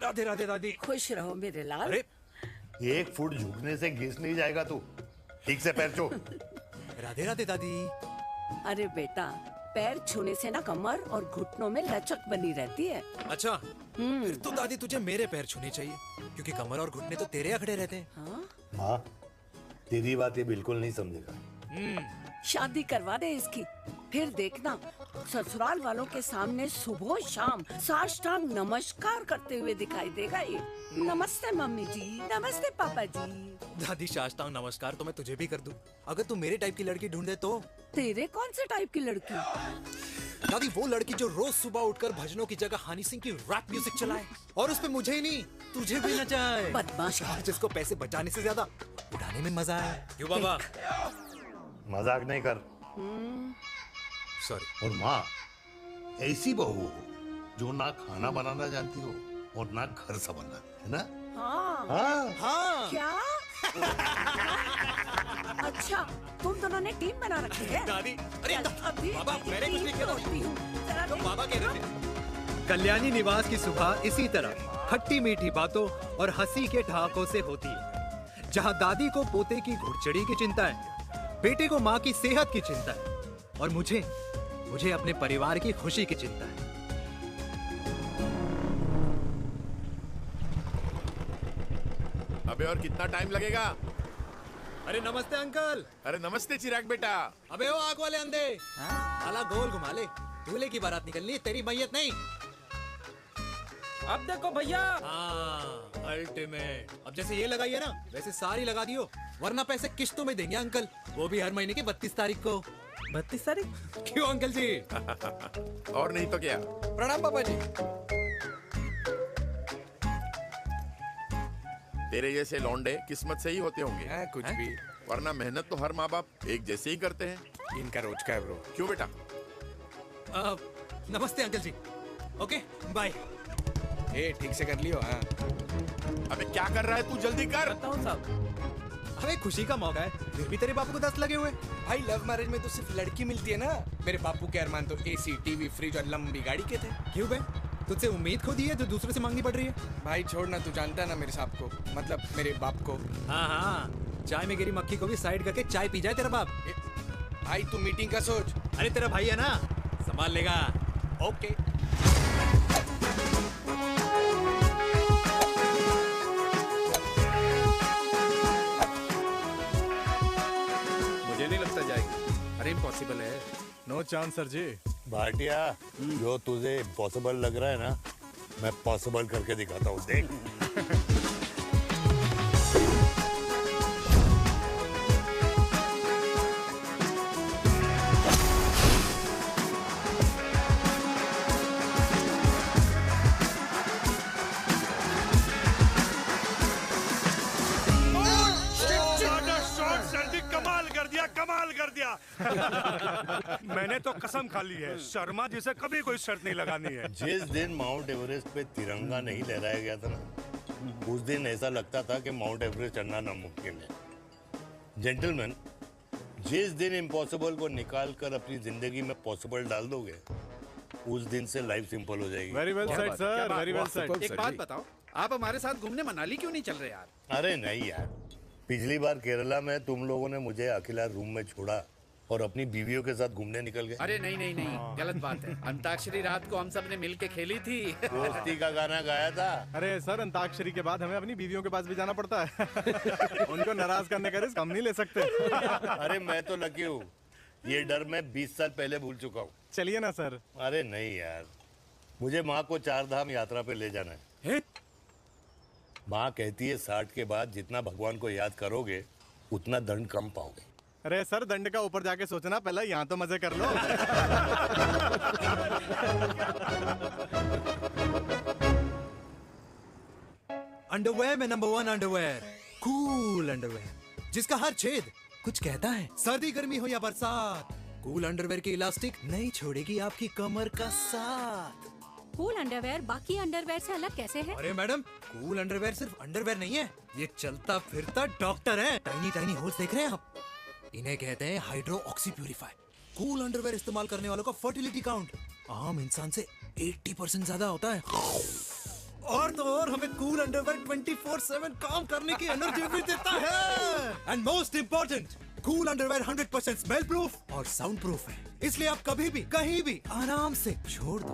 राधे राधे दादी। खुश रहो मेरे लाल। अरे 1 फुट झुकने से घिस नहीं जाएगा तू। ठीक से पैर छू। राधे राधे दादी। अरे बेटा, पैर छूने से ना कमर और घुटनों में लचक बनी रहती है। अच्छा, फिर तो दादी तुझे मेरे पैर छूने चाहिए, क्योंकि कमर और घुटने तो तेरे अकड़े रहते हैं। हाँ? माँ, तेरी बात ये बिल्कुल नहीं समझेगा। शादी करवा दे इसकी, फिर देखना ससुराल वालों के सामने सुबह शाम साष्टांग नमस्कार करते हुए दिखाई देगा ये। नमस्ते मम्मी जी, नमस्ते पापा जी। दादी साष्टांग नमस्कार तो मैं तुझे भी कर दूं, अगर तू मेरे टाइप की लड़की ढूंढे तो। तेरे कौन से टाइप की लड़की? दादी वो लड़की जो रोज सुबह उठकर भजनों की जगह हनी सिंह की रैप म्यूजिक चलाए, और उस पे मुझे ही नहीं तुझे भी नचाए। बदमाश। और जिसको पैसे बचाने से ज्यादा उड़ाने में मजा आए। क्यों बाबा? मजाक नहीं कर। सॉरी। और माँ, ऐसी बहू हो जो ना खाना बनाना जानती हो और ना घर संभालना, है ना? हाँ। हाँ। हाँ क्या? अच्छा, तुम दोनों ने टीम बना रखी है। दादी, अरे अभी बाबा मैंने कुछ नहीं किया था। तो बाबा कह रहे थे। कल्याणी निवास की सुबह इसी तरह खट्टी मीठी बातों और हंसी के ठहाकों से होती है, जहां दादी को पोते की घुड़चड़ी की चिंता है, बेटे को माँ की सेहत की चिंता है, और मुझे अपने परिवार की खुशी की चिंता है। अबे और कितना टाइम लगेगा? अरे नमस्ते अंकल। अरे नमस्ते चिराग बेटा। अबे वो आग वाले अंधे, साला गोल घुमा ले। दूल्हे की बारात निकलनी है, तेरी मैयत नहीं। अब देखो भैया। हाँ, अल्टीमेट। अब जैसे ये लगाई है ना, वैसे सारी लगा दियो, वरना पैसे किश्तों में देंगे अंकल, वो भी हर महीने की 32 तारीख को। 32 तारीख? क्यों अंकल जी? और नहीं तो क्या। प्रणाम पापा जी। तेरे जैसे लौंडे किस्मत से ही होते होंगे। कुछ भी, वरना मेहनत तो हर माँ बाप एक जैसे ही करते हैं। इनका रोज का है ब्रो। क्यों बेटा? नमस्ते अंकल जी। Okay bye. ए ठीक से कर लियो। हाँ अबे क्या कर रहा है तू? जल्दी कर। बताओ साहब। अबे खुशी का मौका है, फिर भी तेरे बापू को 10 लगे हुए। भाई, लव मैरिज में तो सिर्फ लड़की मिलती है ना। मेरे बापू के अरमान तो एसी, टीवी, फ्रिज और लंबी गाड़ी के थे। क्यों बे? तुझसे उम्मीद खो दी है जो दूसरे से मांगनी पड़ रही है। भाई छोड़ना, तू जानता है ना मेरे साहब को, मतलब मेरे बाप को। हाँ हाँ, चाय में गिरी मक्खी को भी साइड करके चाय पी जाए तेरा बाप। भाई तू मीटिंग का सोच। अरे तेरा भाई है ना, संभाल लेगा। ओके। मुझे नहीं लगता जाएगी। अरे इम्पॉसिबल है। नो चांस सर जी। भाटिया, जो तुझे इम्पॉसिबल लग रहा है ना, मैं पॉसिबल करके दिखाता हूँ, देख। कमाल कर दिया। मैंने तो कसम खा ली है, शर्मा जी से कभी कोई शर्त नहीं लगानी है। जिस दिन माउंट एवरेस्ट पे तिरंगा नहीं लहराया गया था ना, उस दिन ऐसा लगता था कि माउंट एवरेस्ट चढ़ना नामुमकिन है। जेंटलमैन, जिस दिन इम्पॉसिबल को निकाल कर अपनी जिंदगी में पॉसिबल डाल दोगे, उस दिन से लाइफ सिंपल हो जाएगी। Very well said sir, very well said. एक बात बताओ, आप हमारे साथ घूमने मनाली क्यों नहीं चल रहे यार? अरे नहीं यार, पिछली बार केरला में तुम लोगों ने मुझे अकेला रूम में छोड़ा और अपनी बीवियों के साथ घूमने निकल गए। अरे नहीं नहीं नहीं, गलत बात है। अंताक्षरी रात को हम सब ने मिल के खेली थी। दोस्ती का गाना गाया था। अरे सर, अंताक्षरी के बाद हमें अपनी बीवियों के पास भी जाना पड़ता है। उनको नाराज करने का रिस्क हम नहीं ले सकते। अरे मैं तो लकी हूँ, ये डर मैं 20 साल पहले भूल चुका हूँ। चलिए ना सर। अरे नहीं यार, मुझे माँ को 4 धाम यात्रा पे ले जाना है। माँ कहती है 60 के बाद जितना भगवान को याद करोगे उतना दंड कम पाओगे। अरे सर, दंड का ऊपर जाके सोचना, पहले यहाँ तो मजे कर लो। अंडरवेयर में नंबर 1 अंडरवेयर, कूल अंडरवेयर, जिसका हर छेद कुछ कहता है। सर्दी गर्मी हो या बरसात, कूल अंडरवेयर की इलास्टिक नहीं छोड़ेगी आपकी कमर का साथ। कूल अंडरवेयर बाकी अंडरवेयर से अलग कैसे है? अरे मैडम, कूल अंडरवेयर सिर्फ अंडरवेयर नहीं है, ये चलता फिरता डॉक्टर है। टाइनी टाइनी होल्स देख रहे हैं आप? इन्हें कहते हैं hydro oxy purifier. Cool underwear इस्तेमाल करने वालों का फर्टिलिटी काउंट आम इंसान से 80% ज्यादा होता है। और तो और हमें कूल अंडरवेयर 24/7 काम करने की एनर्जी भी देता है। And most important, cool underwear 100% smell proof और साउंड प्रूफ है, इसलिए आप कभी भी कहीं भी आराम से छोड़ दो,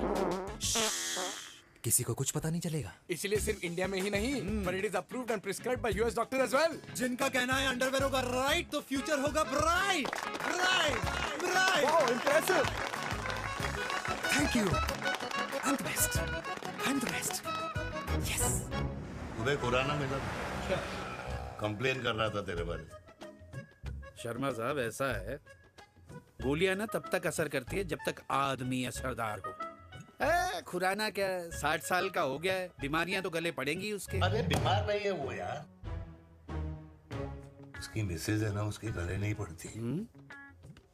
किसी को कुछ पता नहीं चलेगा। इसलिए सिर्फ इंडिया में ही नहीं, पर it is approved and prescribed by US doctor as well. जिनका कहना है अंडरवेयर होगा राइट तो फ्यूचर होगा bright, bright, bright. Wow, impressive. Thank you. I am the best, I am the best. Yes. तुम्हें खुराना मिला, कंप्लेन कर रहा था तेरे बारे में। शर्मा साहब, ऐसा है, गोलियां ना तब तक असर करती है जब तक आदमी असरदार हो। खुराना क्या, 60 साल का हो गया है, बीमारियां तो गले पड़ेंगी उसके। अरे बीमार नहीं है वो यार, उसकी मिसेज है ना, उसके गले नहीं पड़ती।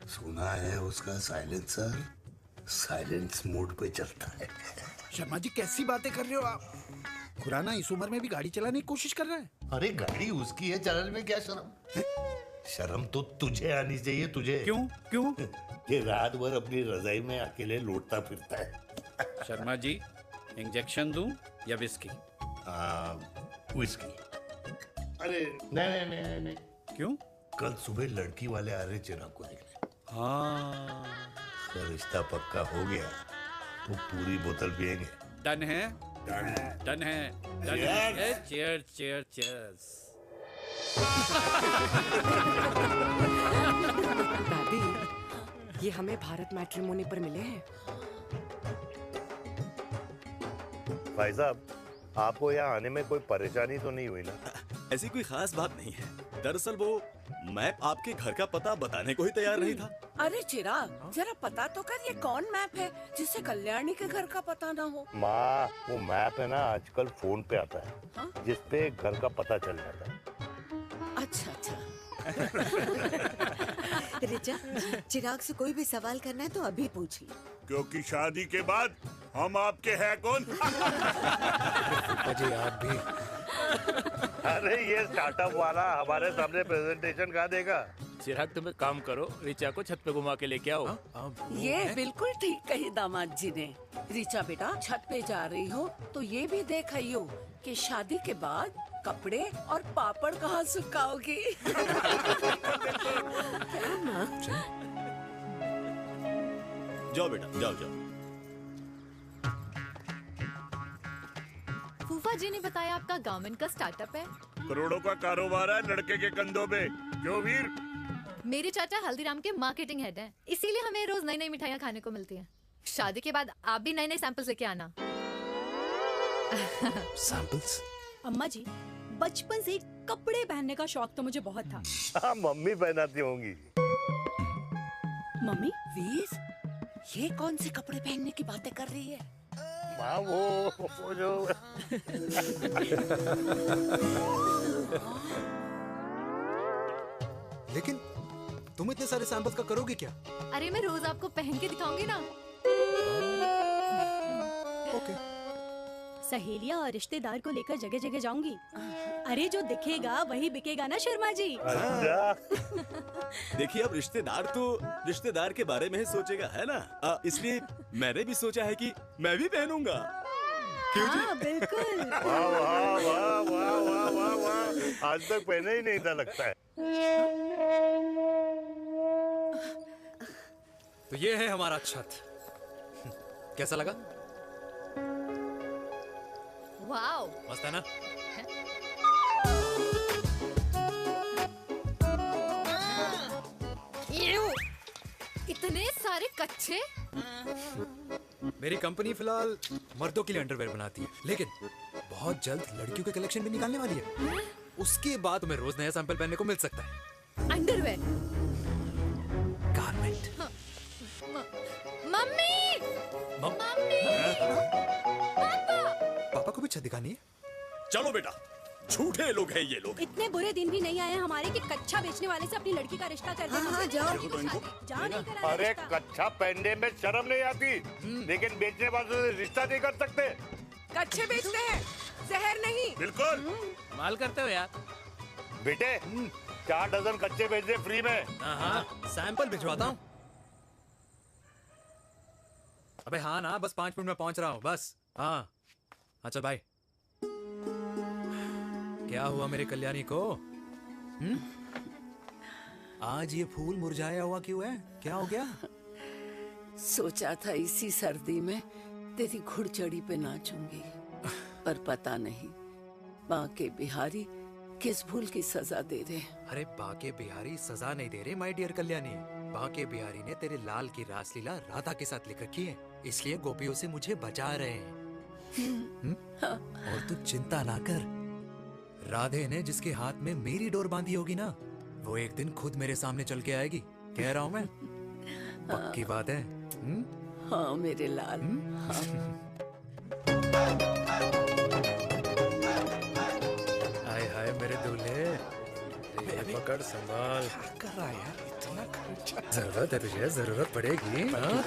सुना है उसका साइलेंसर साइलेंस मोड पे चलता है। शर्मा जी, कैसी बातें कर रहे हो आप? खुराना इस उम्र में भी गाड़ी चलाने की कोशिश कर रहा है। अरे गाड़ी उसकी है, चलाने में क्या शर्म? शर्म तो तुझे आनी चाहिए, तुझे। क्यों क्यों? ये रात भर अपनी रजाई में अकेले लौटता फिरता है। शर्मा जी, इंजेक्शन दूं या विस्की? विस्की। अरे नहीं नहीं नहीं नहीं। क्यों? कल सुबह लड़की वाले आ रहे चिराग को देखने। हाँ, अगर रिश्ता पक्का हो गया तो पूरी बोतल पिएंगे। डन है, डन है, डन है, डन Cheers. है। Cheer cheer cheers. दादी, ये हमें भारत मैट्रिमोनी पर मिले हैं। भाई साहब, आपको यहाँ आने में कोई परेशानी तो नहीं हुई ना? ऐसी कोई खास बात नहीं है। दरअसल वो मैप आपके घर का पता बताने को ही तैयार नहीं था। अरे चिराग, जरा पता तो कर ये कौन मैप है जिससे कल्याणी के घर का पता ना हो। माँ, वो मैप है ना आजकल फोन पे आता है, हाँ? जिसपे घर का पता चल जाता है। अच्छा अच्छा। रिचा, चिराग से कोई भी सवाल करना है तो अभी पूछ लो। क्योंकि शादी के बाद हम आपके हैं कौन? अजय आप भी। अरे ये स्टार्टअप वाला हमारे सामने प्रेजेंटेशन कहाँ देगा? चिराग, तुम एक काम करो, रिचा को छत पे घुमा के लेके आओ। ये बिल्कुल ठीक कही दामाद जी ने। रिचा बेटा, छत पे जा रही हो तो ये भी देख आइयो कि शादी के बाद कपड़े और पापड़ कहाँ सुखाओगी। जाओ बेटा, जाओ जाओ। फूफा जी ने बताया आपका गारमेंट का स्टार्टअप है। करोड़ों का कारोबार है लड़के के कंधों पे। क्यों वीर? मेरे चाचा हल्दीराम के मार्केटिंग हेड हैं, इसीलिए हमें रोज नई नई मिठाइयाँ खाने को मिलती हैं। शादी के बाद आप भी नए नए सैंपल्स लेके आना। सैंपल्स? अम्मा जी, बचपन से ही कपड़े पहनने का शौक तो मुझे बहुत था। हाँ, मम्मी पहनाती होंगी। मम्मी? वीर, ये कौन से कपड़े पहनने की बातें कर रही है? माँ, वो जो लेकिन तुम इतने सारे सैंपल्स का करोगी क्या? अरे मैं रोज आपको पहन के दिखाऊंगी ना। ओके। सहेलियां और रिश्तेदार को लेकर जगह जगह जाऊंगी। अरे जो दिखेगा वही बिकेगा ना शर्मा जी। देखिए, अब रिश्तेदार तो रिश्तेदार के बारे में ही सोचेगा, है ना? इसलिए मैंने भी सोचा है कि मैं भी पहनूंगा। क्यों जी? हाँ, बिल्कुल। वाह वाह वाह वाह वाह वाह वाह, आज तक पहने ही नहीं था लगता है। तो ये है हमारा छत। कैसा लगा? वाओ, मस्त है ना? इतने सारे कच्चे। मेरी कंपनी फिलहाल मर्दों के लिए अंडरवेयर बनाती है, लेकिन बहुत जल्द लड़कियों के कलेक्शन भी निकालने वाली है। उसके बाद तुम्हें रोज नया सैंपल पहनने को मिल सकता है। अंडरवेयर? गारमेंट। मम्मी! मम्मी! पापा को भी छत दिखानी है। चलो बेटा, झूठे लोग हैं ये लोग। इतने बुरे दिन भी नहीं आए हमारे कि कच्चा बेचने वाले से अपनी लड़की का रिश्ता कर दें। हाँ, जाओ। जाओ नहीं करा अरे रिश्ता। कच्चा पहनने में शर्म नहीं आती, लेकिन बेचने वालों से रिश्ता नहीं कर सकते। कच्चे बेचते हैं, जहर नहीं। बिल्कुल। माल करते हो यार। बेटे, 4 डजन कच्चे भेज दे फ्री में। हाँ, सैंपल भिजवाता हूँ। अबे हाँ ना, बस 5 मिनट में पहुंच रहा हूँ बस। हाँ, अच्छा बाय। क्या हुआ मेरे कल्याणी को? आज ये फूल मुरझाया हुआ क्यों है? क्या हो गया? सोचा था इसी सर्दी में तेरी घुड़चड़ी पे नाचूंगी, पर पता नहीं बाके बिहारी किस भूल की सजा दे रहे। अरे बाके बिहारी सजा नहीं दे रहे माय डियर कल्याणी। बाके बिहारी ने तेरे लाल की रासलीला राधा के साथ लिख रखी है, इसलिए गोपियों से मुझे बचा रहे हैं। और तू चिंता ना कर, राधे ने जिसके हाथ में मेरी डोर बांधी होगी ना, वो एक दिन खुद मेरे सामने चल के आएगी। कह रहा हूँ मैं, पक्की बात है। हाँ मेरे लाल। हाय हाय मेरे दूल्हे, पकड़ संभाल। क्या कर रहा है यार, इतना खर्चा? जरूरत है तुझे, जरूरत पड़ेगी। हाँ?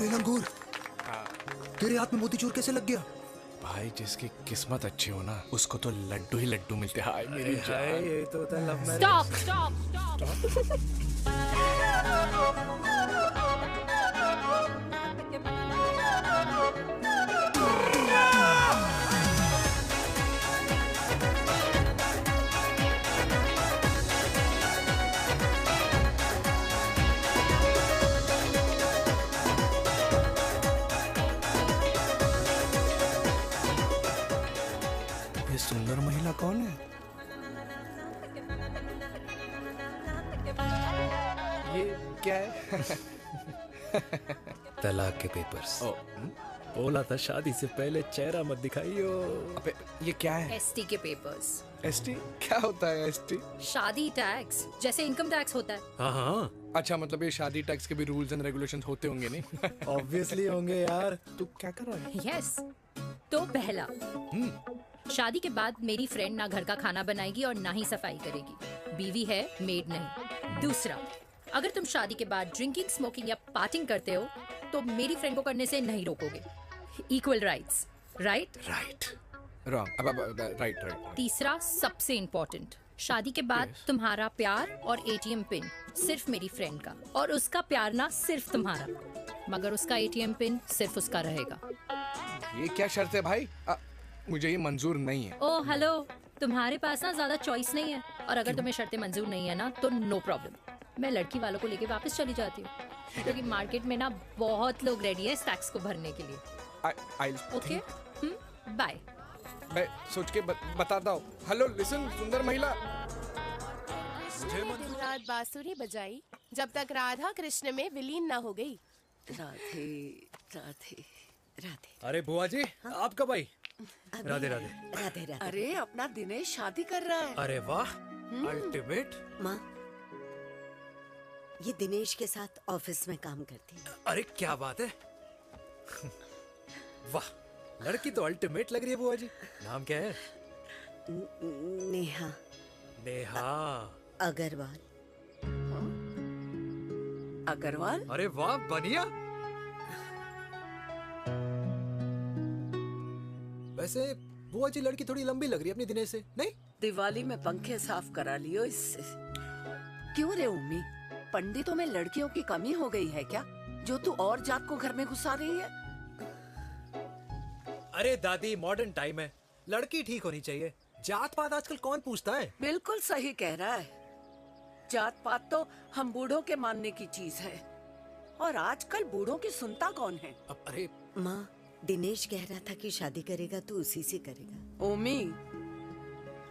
अंगूर, तेरे हाथ में मोतीचूर कैसे लग गया? भाई जिसकी किस्मत अच्छी हो ना, उसको तो लड्डू ही लड्डू मिलते हैं। हाय मेरी जान। ये तो होता है love marriage. Stop stop stop. ये सुंदर महिला कौन है? ये क्या है? तलाक के पेपर्स। बोला था शादी से पहले चेहरा मत दिखाइयो। अबे ये क्या है? एसटी के पेपर्स। एसटी क्या होता है? एसटी शादी टैक्स, जैसे इनकम टैक्स होता है। हाँ हाँ, अच्छा, मतलब ये शादी टैक्स के भी रूल्स एंड रेगुलेशंस होते होंगे नहीं? ऑब्वियसली होंगे यार। तू क्या कर रहा है? यस। तो पहला, शादी के बाद मेरी फ्रेंड ना घर का खाना बनाएगी और ना ही सफाई करेगी, बीवी है, मेड नहीं। दूसरा, अगर तुम शादी के बाद ड्रिंकिंग, स्मोकिंग या पार्टिंग करते हो तो मेरी फ्रेंड को करने से नहीं रोकोगे। Equal rights, right? Right. Wrong. अब राइट। तीसरा, सबसे इम्पोर्टेंट, शादी के बाद तुम्हारा प्यार और एटीएम पिन सिर्फ मेरी फ्रेंड का, और उसका प्यार ना सिर्फ तुम्हारा, मगर उसका एटीएम पिन सिर्फ उसका रहेगा। ये क्या शर्त है भाई? मुझे ये मंजूर नहीं है। ओ हेलो, तुम्हारे पास ना ज्यादा चॉइस नहीं है, और अगर तुम्हें शर्तें मंजूर नहीं है ना तो नो प्रॉब्लम, मैं लड़की वालों को लेके वापस चली जाती हूँ, क्योंकि मार्केट में ना बहुत लोग रेडी है इस टैक्स को भरने के लिए। Okay, bye. मैं सोच के बताता हूँ। हेलो लिसन, सुंदर महिला। दिन रात बांसुरी बजाई जब तक राधा कृष्ण में विलीन न हो गई। राधे राधे राधे। अरे बुआ जी, आप कब आई? राधे राधे। राधे राधे। अरे अपना दिनेश शादी कर रहा है। अरे वाह, अल्टीमेट। माँ, ये दिनेश के साथ ऑफिस में काम करती है। अरे क्या बात है। वाह, लड़की तो अल्टीमेट लग रही है बुआ जी। नाम क्या है? नेहा। नेहा अग्रवाल। अग्रवाल? अरे वाह, बढ़िया। वैसे बुआ जी लड़की थोड़ी लंबी लग रही है अपनी दिनेश से, नहीं? दिवाली में पंखे साफ करा लियो इससे। क्यों रे उम्मी, पंडितों में लड़कियों की कमी हो गई है क्या, जो तू और जात को घर में घुसा रही है? अरे दादी, मॉडर्न टाइम है, लड़की ठीक होनी चाहिए। जात पात आजकल कौन पूछता है? बिल्कुल सही कह रहा है। जात पात तो हम बूढ़ों के मानने की चीज है, और आजकल बूढ़ों की सुनता कौन है? अरे माँ, दिनेश कह रहा था कि शादी करेगा तो उसी से करेगा। ओमी,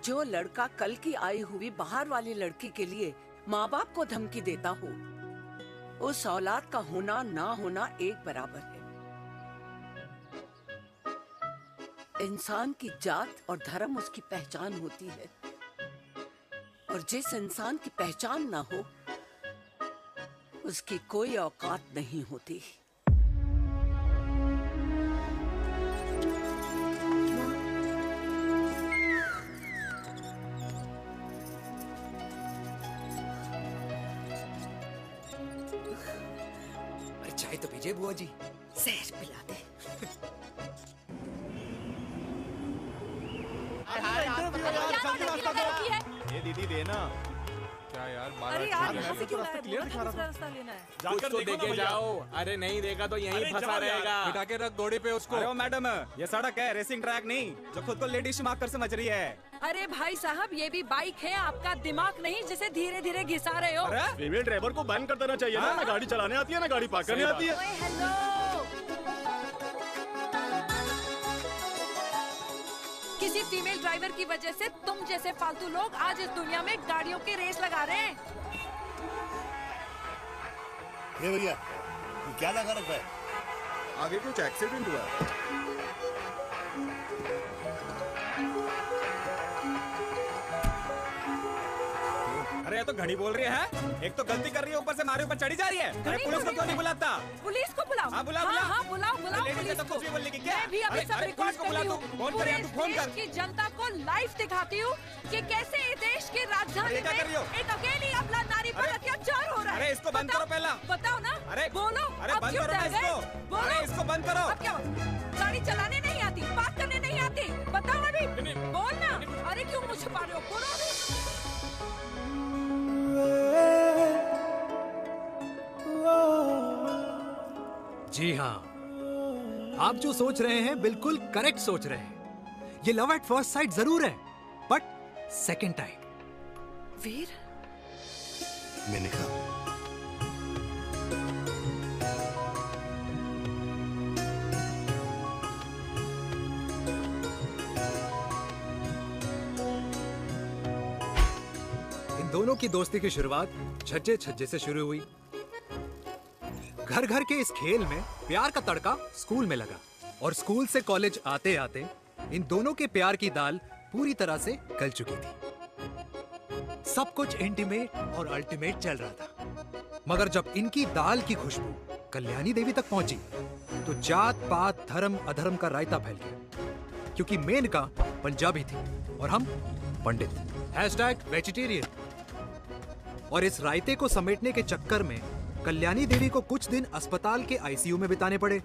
जो लड़का कल की आई हुई बाहर वाली लड़की के लिए माँ बाप को धमकी देता हो, उस औलाद का होना ना होना एक बराबर है। इंसान की जात और धर्म उसकी पहचान होती है, और जिस इंसान की पहचान ना हो उसकी कोई औकात नहीं होती। अरे चाय तो पीजिए बुआ जी। जहर पिला दे। ये दीदी देना। यार अरे यार यहाँ से क्यों लाया? बोला था दूसरा रास्ता लेना है। कुछ तो देखे जाओ। अरे नहीं देखा तो यहीं फंसा रहेगा। बिठा के रख घोड़े पे उसको। अरे मैडम, ये सड़क है, रेसिंग ट्रैक नहीं जो खुद को लेडी स्मार्ट कर समझ रही है। अरे भाई साहब, ये भी बाइक है, आपका दिमाग नहीं जिसे धीरे धीरे घिसा रहे हो। फीमेल ड्राइवर को बैन कर देना चाहिए ना गाड़ी चलाने आती है ना गाड़ी पार्क करने आती है। हेलो, किसी फीमेल ड्राइवर की वजह से तुम जैसे फालतू लोग आज इस दुनिया में गाड़ियों की रेस लगा रहे हैं। ये भैया ये क्या लगा रखा है? आगे कुछ एक्सीडेंट हुआ है। अरे ये तो घड़ी बोल रही है, एक तो गलती कर रही है, ऊपर से हमारे ऊपर चढ़ी जा रही है। अरे पुलिस को क्यों नहीं बुलाता? पुलिस को बुलाओ। हाँ बुलाओ हाँ, बुलाओ पुलिस को। कुछ भी बोलने की क्या? मैं भी अभी सब रिकॉर्ड कर रही हूँ। फोन कर यार, तू फोन कर। की जनता को लाइव दिखाती हूँ कि कैसे इस देश की राजधानी में एक अकेली अबला नारी पर अत्याचार हो रहा है। अरे इसको बंद करो पहला। बताओ ना। अरे बोलो। अरे बंद करो इसको। अरे इसको बंद करो। अब क्या गाड़ी चलाने नहीं आती, पार्क करने नहीं आती? बताओ अभी, बोल ना। अरे क्यों मुझे छुपा रहे हो? बोलो अभी। जी हाँ, आप जो सोच रहे हैं बिल्कुल करेक्ट सोच रहे हैं। ये लव एट फर्स्ट साइट जरूर है, बट सेकंड टाइम। वीर, मैंने कहा इन दोनों की दोस्ती की शुरुआत छज्जे छज्जे से शुरू हुई। घर घर के इस खेल में प्यार का तड़का स्कूल में लगा, और स्कूल से कॉलेज आते आते इन दोनों के प्यार की दाल पूरी तरह से गल चुकी थी। सब कुछ इंटीमेट और अल्टीमेट चल रहा था, मगर जब इनकी दाल की खुशबू कल्याणी देवी तक पहुंची तो जात पात धर्म अधर्म का रायता फैल गया, क्योंकि मेनका पंजाबी थी और हम पंडित। #वेजिटेरियन। और इस रायते को समेटने के चक्कर में कल्याणी देवी को कुछ दिन अस्पताल के आईसीयू में बिताने पड़े।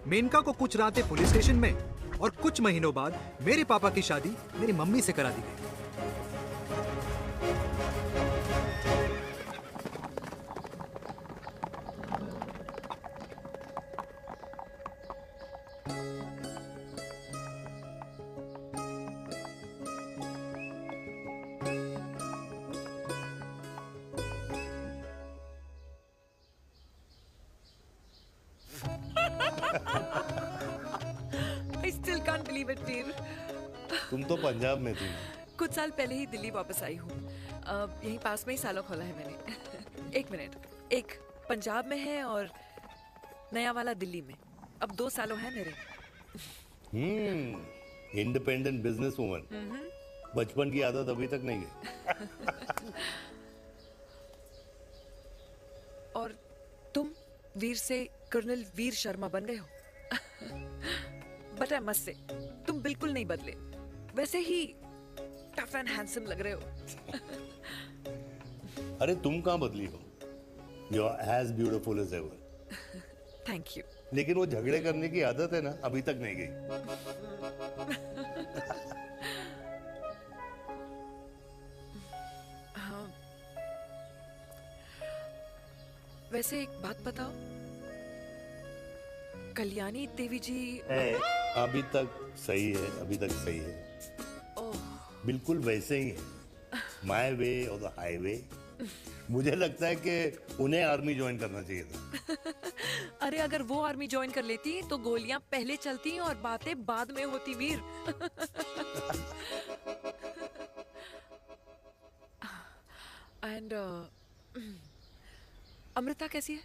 मेनका को कुछ रातें पुलिस स्टेशन में, और कुछ महीनों बाद मेरे पापा की शादी मेरी मम्मी से करा दी गई। I still can't believe it, वीर। तुम तो पंजाब में थी। कुछ साल पहले ही दिल्ली वापस आई हूँ। यहीं पास में ही सालों खोला है मैंने। एक मिनट, एक पंजाब में है और नया वाला दिल्ली में। अब 2 सालों है मेरे। Independent business woman. बचपन की आदत अभी तक नहीं गई। और तुम वीर से कर्नल वीर शर्मा बन गए हो। बट आई मस्ट से, तुम बिल्कुल नहीं बदले, वैसे ही टफ एंड हैंडसम लग रहे हो। अरे तुम कहाँ बदली हो? You are as beautiful as ever. Thank you. लेकिन वो झगड़े करने की आदत है ना, अभी तक नहीं गई। हाँ। वैसे एक बात बताओ, कल्याणी देवी जी अभी तक सही है, अभी तक सही है। बिल्कुल वैसे ही है, माय वे और द हाईवे। मुझे लगता है कि उन्हें आर्मी ज्वाइन करना चाहिए था। अरे अगर वो आर्मी ज्वाइन कर लेती तो गोलियां पहले चलती और बातें बाद में होती, वीर। एंड अमृता कैसी है?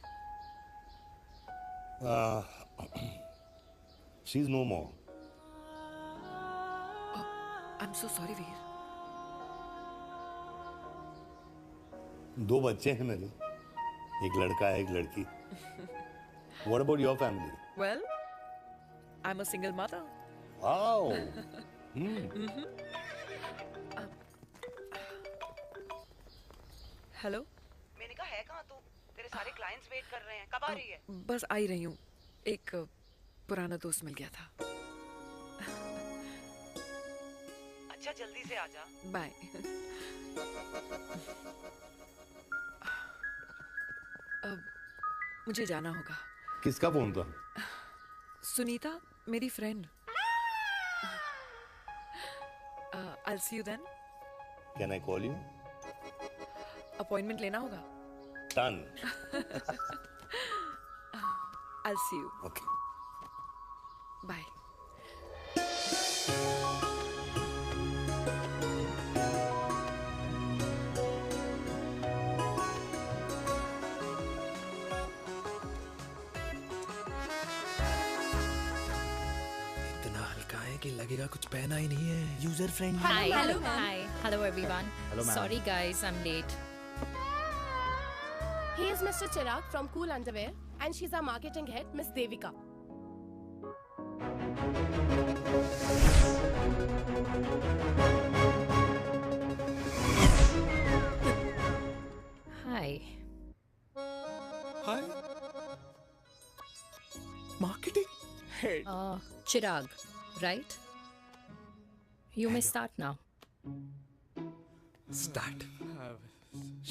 She is no more. I am so sorry Veer. 2 बच्चे हैं मेरे, एक लड़का है, एक लड़की। What about your family? Well, I'm a single mother. Wow. Hello. मैंने कहा है कहाँ तू? तेरे सारे क्लाइंट्स वेट कर रहे हैं, कब आ रही है? बस आ ही रही हूँ, एक पुराना दोस्त मिल गया था। अच्छा जल्दी से आ जा। बाय। मुझे जाना होगा। किसका फोन था? सुनीता, मेरी friend. I'll see you then. Can I call you? Appointment लेना होगा। Done. I'll see you. Okay. Bye. इतना हल्का है कि लगेगा कुछ पहना ही नहीं है। User friendly. Hi, hello everyone. Hello, ma'am. Sorry guys, I'm late. He is Mr. Chirag from Cool Underwear and she's our marketing head, Miss Devika. Hi. Hi. Marketing head. Chirag, right? You may start now. Start.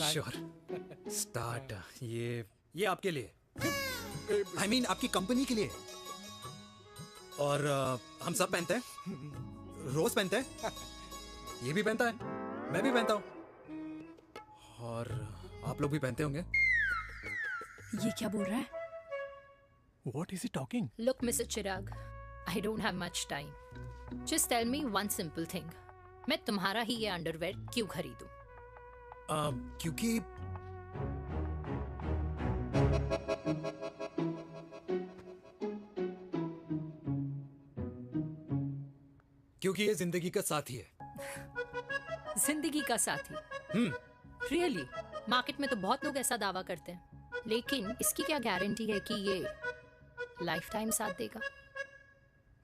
Sure. Start. ये आपके लिए। I mean आपकी company के लिए। और हम सब पहनते हैं। रोज पहनते हैं। ये भी पहनता है। मैं भी पहनता हूँ। और आप लोग भी पहनते होंगे। ये क्या बोल रहा है? What is he talking? Look, Mr. Chirag, I don't have much time. Just tell me one simple thing. मैं तुम्हारा ही ये अंडरवेयर क्यों खरीदूं? क्योंकि ये जिंदगी का साथी है। जिंदगी का साथी? Really? मार्केट में तो बहुत लोग ऐसा दावा करते हैं, लेकिन इसकी क्या गारंटी है कि ये लाइफ टाइम साथ देगा?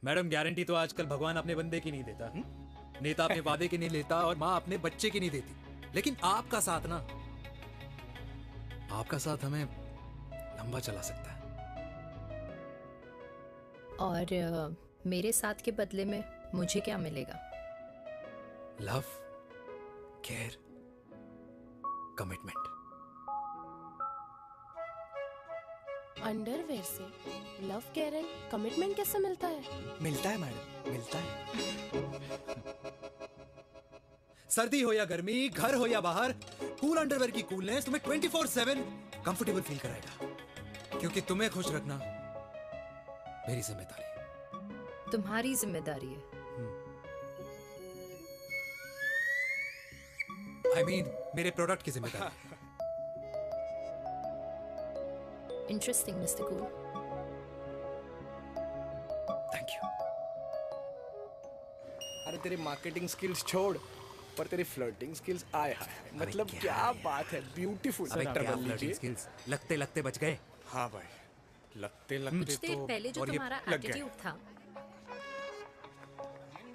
मैडम, गारंटी तो आजकल भगवान अपने बंदे की नहीं देता। नेता अपने वादे की नहीं लेता और माँ अपने बच्चे की नहीं देती। लेकिन आपका साथ ना, आपका साथ हमें लंबा चला सकता है। और मेरे साथ के बदले में मुझे क्या मिलेगा? Love, care, commitment. अंडरवेयर से लव, केयर एंड कमिटमेंट कैसे मिलता है? मिलता है मैडम, मिलता है। सर्दी हो या गर्मी, घर हो या बाहर, कूल अंडरवेयर की कूलनेस तुम्हें 24/7 कंफर्टेबल फील कराएगा। क्योंकि तुम्हें खुश रखना मेरी जिम्मेदारी है। तुम्हारी जिम्मेदारी है? I mean, मेरे प्रोडक्ट की जिम्मेदारी है। Interesting, Mr. Cool. Thank you. अरे तेरी मार्केटिंग स्किल्स छोड़, पर तेरी फ्लर्टिंग स्किल्स आए हाय, मतलब क्या बात है, ब्यूटीफुल। फ्लर्टिंग स्किल्स लगते लगते बच गए। हाँ भाई, लगते कुछ लगते देर तो पहले जो और ये तुम्हारा लग गया। एटीट्यूड था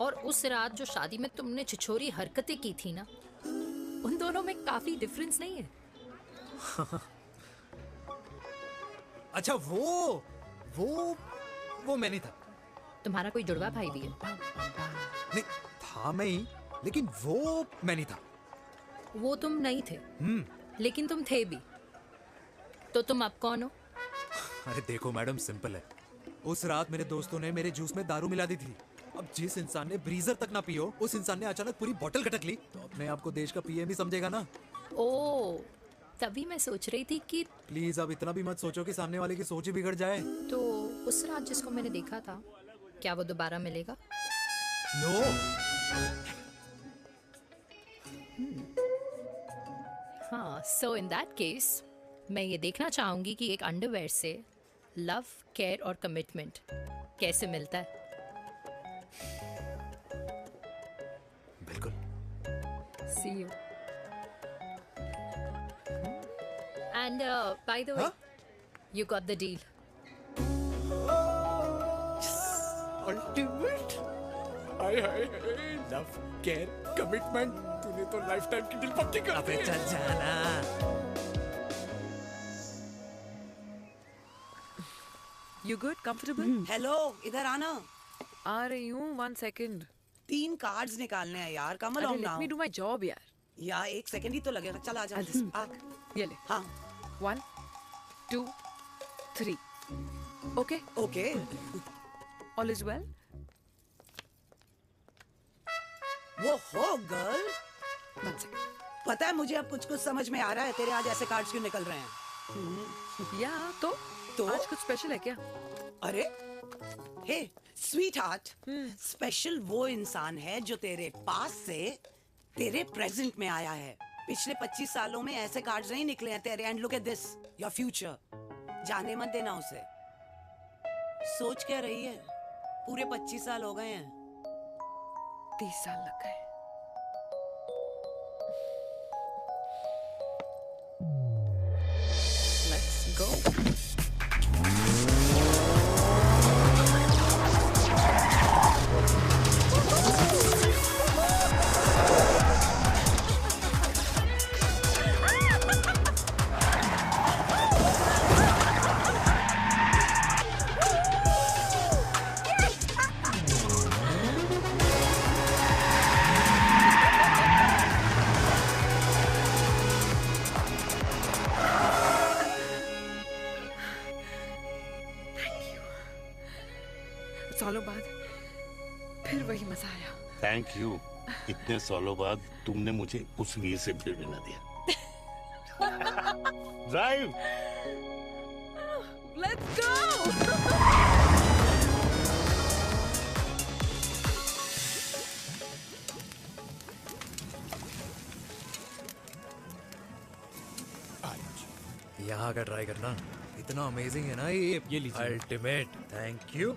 और उस रात जो शादी में तुमने छिछोरी हरकतें की थी ना, उन दोनों में काफी डिफरेंस नहीं है? अच्छा, वो मैं नहीं था। तुम्हारा कोई जुड़वा भाई भी है? नहीं था मैं ही, लेकिन वो मैं नहीं था। वो तुम नहीं थे, लेकिन तुम थे भी। तो तुम अब कौन हो? अरे देखो मैडम, सिंपल है। उस रात मेरे दोस्तों ने मेरे जूस में दारू मिला दी थी। अब जिस इंसान ने ब्रीजर तक ना पियो, उस इंसान ने अचानक पूरी बोतल गटक ली, तो अपने आप को देश का पीएम ही समझेगा ना। ओ, तभी मैं सोच रही थी कि प्लीज अब इतना भी मत सोचो कि सामने वाले की सोच ही बिगड़ जाए। तो उस रात जिसको मैंने देखा था, क्या वो दोबारा मिलेगा? नो। हाँ, सो इन दैट केस मैं ये देखना चाहूंगी कि एक अंडरवेयर से लव, केयर और कमिटमेंट कैसे मिलता है। बिल्कुल। See you. And by the way, you got the deal. Ultimate. Hi hi, love, care, commitment, तूने तो लाइफ टाइम की डील पक्की कर दी। अबे चल जाना। You good? Comfortable? हेलो, इधर आना। आ रही हूँ, 1 second. 3 कार्ड्स निकालने हैं यार, कमल अरे let me do my job यार. यार 1 सेकंड ही तो लगेगा, चल आ जा। ये ले. हाँ. 1, 2, 3. Okay? Okay. All is well? वो हो गर्ल, पता है मुझे अब कुछ कुछ समझ में आ रहा है तेरे आज ऐसे कार्ड्स क्यों निकल रहे हैं। या तो आज कुछ स्पेशल है क्या? अरे हे स्वीट हार्ट, स्पेशल वो इंसान है जो तेरे पास से तेरे प्रेजेंट में आया है। पिछले 25 सालों में ऐसे कार्ड्स नहीं निकले हैं तेरे। And look at this, your future. जाने मत देना उसे। सोच क्या रही है, पूरे 25 साल हो गए हैं। 30 साल लग गए। Let's go. सालों बाद फिर वही मजा आया। Thank you. इतने सालों बाद तुमने मुझे उस वीर से भी मिला दिया। ड्राइव। Let's go. यहाँ का ट्राई करना, इतना अमेजिंग है ना ये लीजिए। अल्टीमेट। Thank you.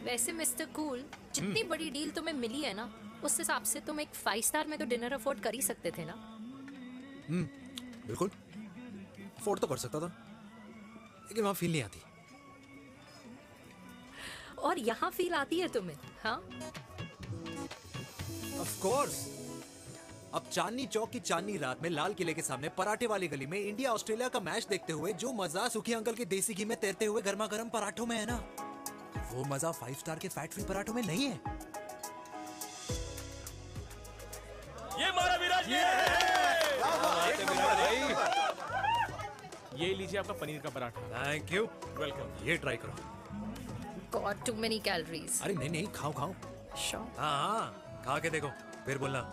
वैसे मिस्टर कूल, जितनी बड़ी डील तुम्हें मिली है ना, उस हिसाब से तुम एक 5 स्टार में तो डिनर अफोर्ड कर ही सकते थे ना। बिल्कुल अफोर्ड तो कर सकता था, लेकिन वहां फील नहीं आती। और यहाँ फील आती है तुम्हें? हाँ, ऑफ कोर्स। अब चांदनी चौक की चांदनी रात में लाल किले के सामने पराठे वाली गली में इंडिया ऑस्ट्रेलिया का मैच देखते हुए जो मजा सुखी अंकल के देसी घी में तैरते हुए गर्मा गर्म पराठों में है ना, वो मजा 5 स्टार के फैट फ्री पराठों में नहीं है। ये हमारा विराज। ये लीजिए आपका पनीर का पराठा। Thank you. वेलकम। ये ट्राई करो। God too many calories. अरे नहीं नहीं, खाओ खाओ। श्योर। हाँ, खा के देखो फिर बोलना।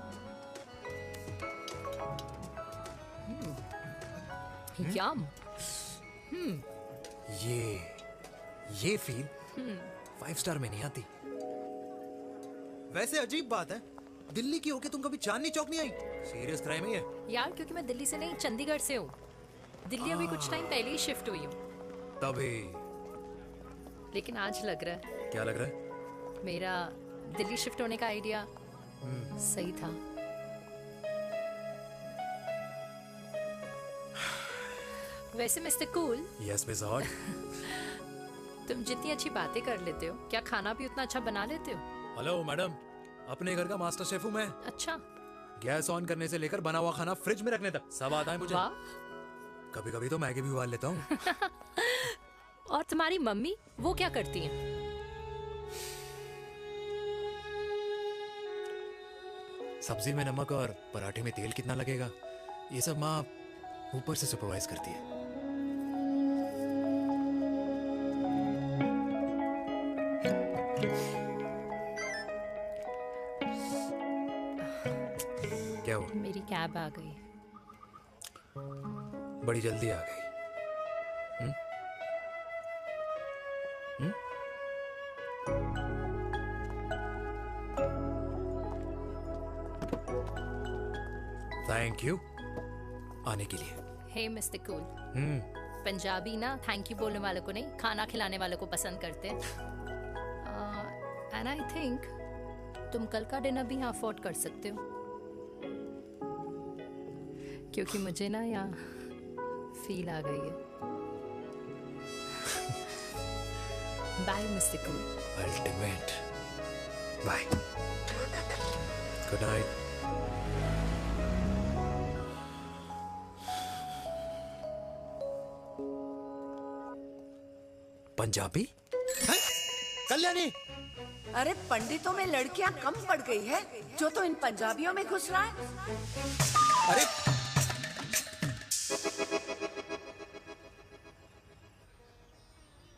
यम। ये फील 5 स्टार में नहीं आती। वैसे अजीब बात है, दिल्ली की होके तुम कभी चांदनी चौक नहीं आई? सीरियस क्राइम है ये। यार क्योंकि मैं दिल्ली से नहीं, चंडीगढ़ से हूँ। दिल्ली अभी कुछ टाइम पहले ही शिफ्ट हुई हूँ। तभी। लेकिन आज लग रहा है। क्या लग रहा है? मेरा दिल्ली शिफ्ट होने का आइडिया सही था। वैसे mister cool. Yes miss hot. तुम जितनी अच्छी बातें कर लेते हो, क्या खाना भी उतना अच्छा बना लेते हो? हेलो मैडम, अपने घर का मास्टर शेफ हूँ मैं। अच्छा। गैस ऑन करने से लेकर बना हुआ खाना फ्रिज में रखने तक सब आता है मुझे। कभी कभी तो मैगी भी उबाल लेता हूँ। और तुम्हारी मम्मी, वो क्या करती हैं? सब्जी में नमक और पराठे में तेल कितना लगेगा, ये सब माँ ऊपर से सुपरवाइज करती है। क्या हुआ? मेरी कैब आ गई। बड़ी जल्दी आ गई। थैंक यू आने के लिए। हे मिस्टर कूल, पंजाबी ना थैंक यू बोलने वालों को नहीं, खाना खिलाने वालों को पसंद करते हैं। एंड आई थिंक तुम कल का डिनर भी यहाँ अफोर्ड कर सकते हो, क्योंकि मुझे ना यहाँ फील आ गई है। Bye mister cool. Ultimate. Bye. Good night. Punjabi? Kalyani! अरे पंडितों में लड़कियां कम पड़ गई है जो तो इन पंजाबियों में घुस रहा है। अरे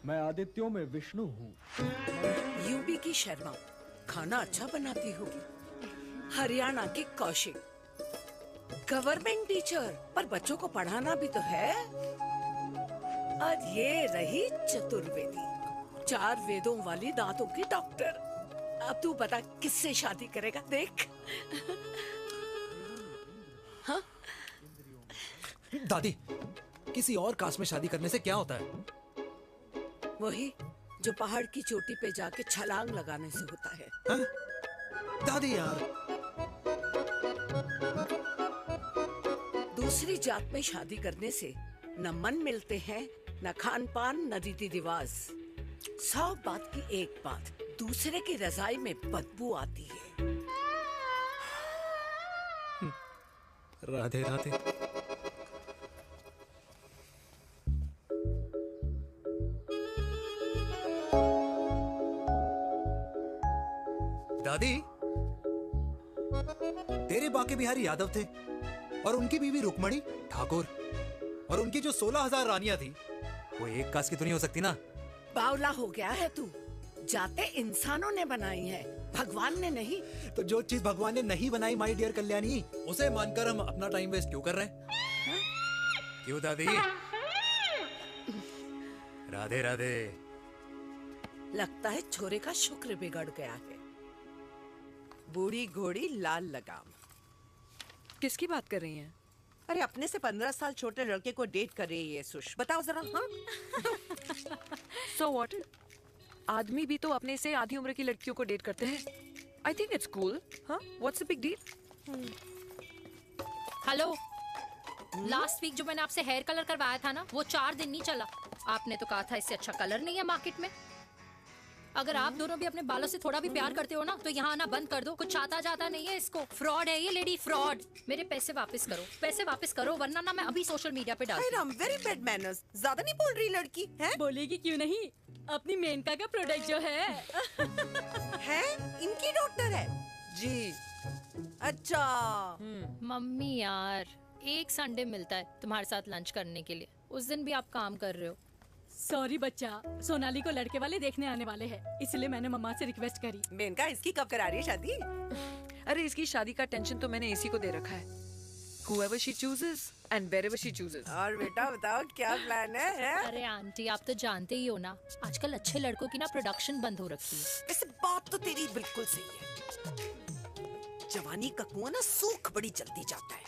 मैं आदित्यों में विष्णु हूँ। यूपी की शर्मा खाना अच्छा बनाती होगी। हरियाणा की कौशिक गवर्नमेंट टीचर, पर बच्चों को पढ़ाना भी तो है। और ये रही चतुर्वेदी, 4 वेदों वाली दांतों की डॉक्टर। अब तू बता किससे शादी करेगा? देख। हाँ? दादी, किसी और कास्ट में शादी करने से क्या होता है? वही जो पहाड़ की चोटी पे जाके छलांग लगाने से होता है। हा? दादी यार, दूसरी जात में शादी करने से न मन मिलते हैं, न खान पान, न रीति रिवाज। 100 बात की एक बात, दूसरे की रजाई में बदबू आती है। राधे राधे। दादी, तेरे बाके बिहारी यादव थे और उनकी बीवी रुक्मणी ठाकुर, और उनकी जो 16,000 रानियां थी वो एक कास्ट की तो नहीं हो सकती ना? बावला हो गया है तू। जाते इंसानों ने बनाई है, भगवान ने नहीं। तो जो चीज भगवान ने नहीं बनाई माय डियर कल्याणी, उसे मानकर हम अपना टाइम वेस्ट क्यों कर रहे हैं? क्यों दादी? राधे राधे। लगता है छोरे का शुक्र बिगड़ गया है। बूढ़ी घोड़ी लाल लगाम। किसकी बात कर रही हैं? अरे अपने से 15 साल छोटे लड़के को डेट कर रही है सुश। बताओ जरा। हाँ? So what? आदमी भी तो अपने से आधी उम्र की लड़कियों को डेट करते हैं। I think it's cool. हाँ? What's the big deal? Hello, last week जो मैंने आपसे हेयर कलर करवाया था ना, वो 4 दिन नहीं चला। आपने तो कहा था इससे अच्छा कलर नहीं है मार्केट में। अगर आप दोनों भी अपने बालों से थोड़ा भी प्यार करते हो ना, तो यहाँ आना बंद कर दो। कुछ आता जाता नहीं है इसको। फ्रॉड है ये लेडी, फ्रॉड। मेरे पैसे वापस करो, पैसे वापस करो, वरना ना मैं अभी सोशल मीडिया पे डाल दूँ। Very bad manners. ज्यादा नहीं बोल रही लड़की है? बोलेगी क्यों नहीं? अपनी मेनका का प्रोडक्ट जो है है इनकी डॉक्टर है जी। अच्छा मम्मी यार, एक संडे मिलता है तुम्हारे साथ लंच करने के लिए, उस दिन भी आप काम कर रहे हो। सॉरी बच्चा, सोनाली को लड़के वाले देखने आने वाले हैं, इसलिए मैंने मम्मा से रिक्वेस्ट करी। मेनका, इसकी कब करा रही है शादी? अरे इसकी शादी का टेंशन तो मैंने इसी को दे रखा है। Whoever she chooses and wherever she chooses. और बेटा बताओ क्या प्लान है? अरे आंटी, आप तो जानते ही हो ना, आजकल अच्छे लड़कों की ना प्रोडक्शन बंद हो रखी है। वैसे बात तो तेरी बिल्कुल सही है। जवानी का कुआं ना सूख बड़ी जल्दी जाता है।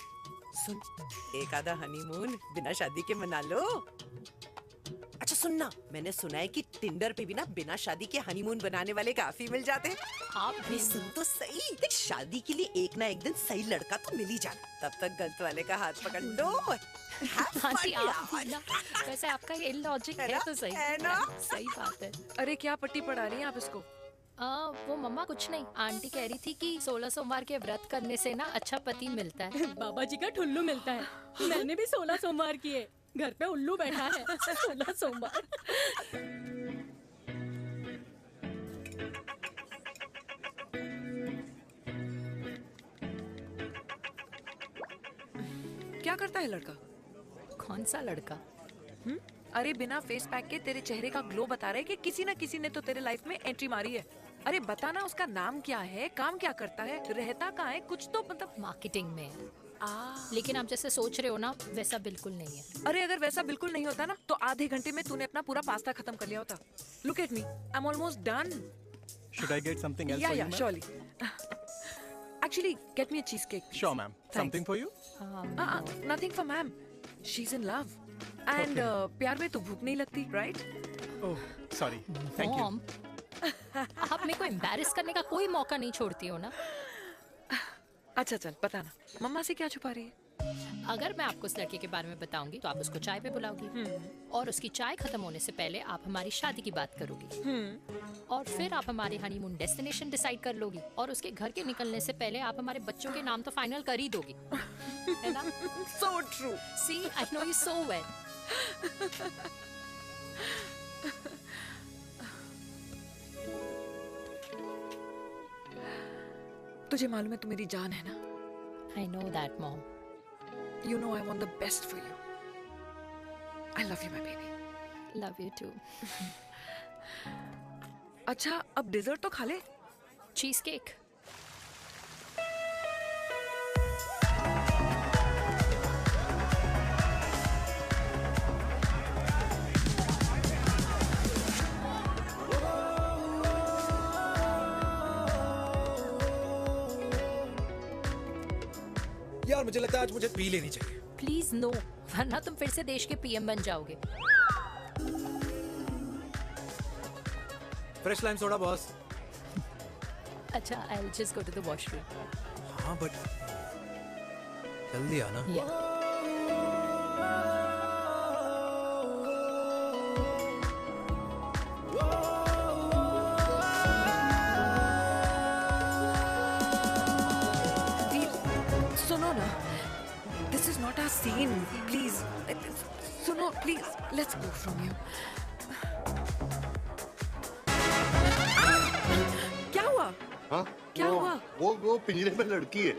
सुन, एक आधा हनीमून बिना शादी के मना लो। अच्छा सुनना, मैंने सुना है कि टिंडर पे भी ना बिना शादी के हनीमून बनाने वाले काफी मिल जाते हैं। आप भी सुन तो सही, देख शादी के लिए एक ना एक दिन सही लड़का तो मिल ही जाना। तब तक गलत वाले का हाथ पकड़ लो। आंटी आप भी ना, वैसे आपका ये लॉजिक है तो सही है ना? सही बात है। अरे क्या पट्टी पढ़ा रही हैं आप इसको? वो मम्मा कुछ नहीं, आंटी कह रही थी कि 16 सोमवार के व्रत करने से ना अच्छा पति मिलता है। बाबा जी का ठुल्लू मिलता है। मैंने भी 16 सोमवार किए, घर पे उल्लू बैठा है। 16 सोमवार। क्या करता है लड़का? कौन सा लड़का? अरे बिना फेस पैक के तेरे चेहरे का ग्लो बता रहा है कि किसी ना किसी ने तो तेरे लाइफ में एंट्री मारी है। अरे बताना, उसका नाम क्या है, काम क्या करता है, रहता कहाँ है, कुछ तो मतलब। मार्केटिंग में है। लेकिन आप जैसे सोच रहे हो ना, वैसा बिल्कुल नहीं है। अरे अगर वैसा बिल्कुल नहीं होता ना, तो आधे घंटे में तूने अपना पूरा पास्ता खत्म कर लिया होता। Look at me, I'm almost done. Should I get something else for you, Yeah, ma'am? surely. Actually, get me a cheesecake. Sure, ma'am. Something for you? Nothing for ma'am. She's in love. And प्यार में तो भूख नहीं लगती, right? Oh, sorry. Thank you. Mom, आप मेरे को embarrass करने का कोई मौका नहीं छोड़ती हो ना। अच्छा चल बताना, मम्मा से क्या छुपा रही है? अगर मैं आपको उस लड़के के बारे में बताऊंगी तो आप उसको चाय पे बुलाओगी, और उसकी चाय खत्म होने से पहले आप हमारी शादी की बात करोगी, और फिर आप हमारे हनीमून डेस्टिनेशन डिसाइड कर लोगी, और उसके घर के निकलने से पहले आप हमारे बच्चों के नाम तो फाइनल कर ही दोगी, है ना? So true. See, I know you so well. तुझे मालूम है तू मेरी जान है ना? I know that, Mom. You know I want the best for you. I love you, my baby. Love you too. अच्छा अब डिजर्ट तो खा ले। Cheese cake. यार मुझे लगता है आज मुझे पी लेनी चाहिए। प्लीज नो, वरना तुम फिर से देश के पीएम बन जाओगे। Fresh lime soda boss. अच्छा, I'll just go to the washroom. हाँ बट जल्दी आना। सुनो ना, this is not our scene. Please, सुनो please. Let's go from here. क्या हुआ? हाँ? क्या हुआ? वो पिंजरे में लड़की है।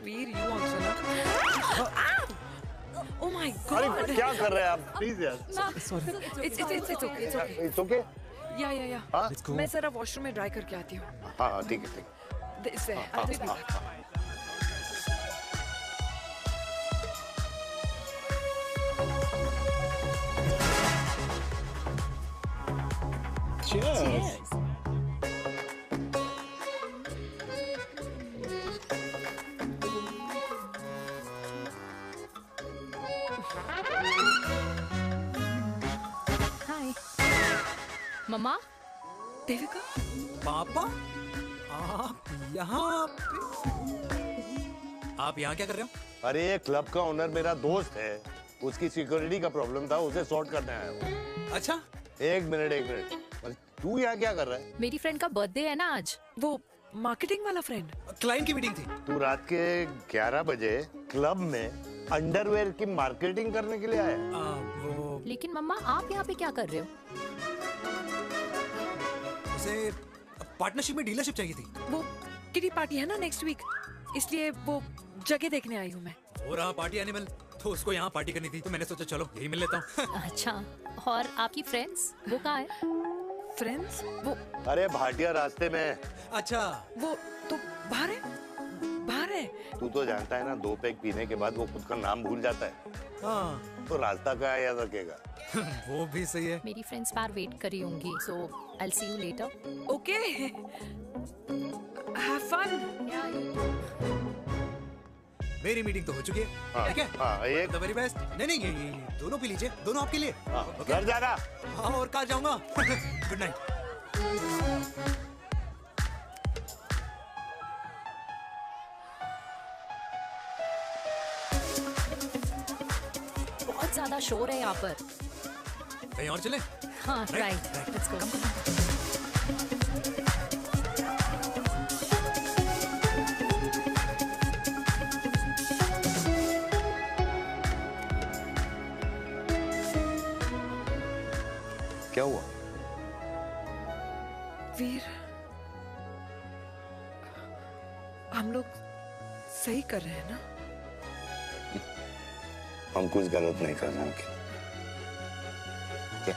वीर, you also not. Oh my God! अरे क्या कर रहे हैं आप? Please यार। Sorry. It's okay. It's okay. It's okay? Yeah. हाँ? मैं जरा वॉशरूम में ड्राई करके आती हूँ। हाँ ठीक है। This way. I'll just be back. Cheers. हाय मम्मा। देविका। पापा आप यहाँ क्या कर रहे हो? अरे ये क्लब का ओनर मेरा दोस्त है, उसकी सिक्योरिटी का प्रॉब्लम था, उसे सॉर्ट करने आया हूँ। अच्छा एक मिनट तू यहाँ क्या कर रहा है? मेरी फ्रेंड का बर्थडे है ना आज। वो मार्केटिंग वाला फ्रेंड। क्लाइंट की मीटिंग थी। तू रात के 11 बजे क्लब में अंडरवेयर की मार्केटिंग करने के लिए आया? लेकिन मम्मा आप यहाँ पे क्या कर रहे हो? उसे पार्टनरशिप में डीलरशिप चाहिए थी। वो किटी पार्टी है ना नेक्स्ट वीक, इसलिए वो जगह देखने आई हूँ मैं। हो रहा पार्टी एनिमल, तो उसको यहाँ पार्टी करनी थी, तो मैंने सोचा चलो यही मिल लेता हूँ। अच्छा, और आपकी फ्रेंड्स वो कहाँ है? फ्रेंड्स वो अरे भाटिया रास्ते में। अच्छा वो तो बाहर है। तू तो जानता है ना, 2 पैक पीने के बाद वो खुद का नाम भूल जाता है। हाँ तो रास्ता क्या याद रखेगा? वो भी सही है। मेरी फ्रेंड्स बाहर वेट कर रही होंगी, so I'll see you later. Okay. Have fun. मेरी मीटिंग तो हो चुकी है। ठीक है? एक The very best. नहीं ये दोनों पी लीजिए, दोनों आपके लिए। घर जाना। हाँ और कहाँ जाऊँगा? Good night. बहुत ज्यादा शोर है यहाँ पर। कहीं और चले? हाँ राइट, लेट्स गो। क्या हुआ? वीर, हम लोग सही कर रहे हैं ना? हम कुछ गलत नहीं कर रहे हैं। क्या?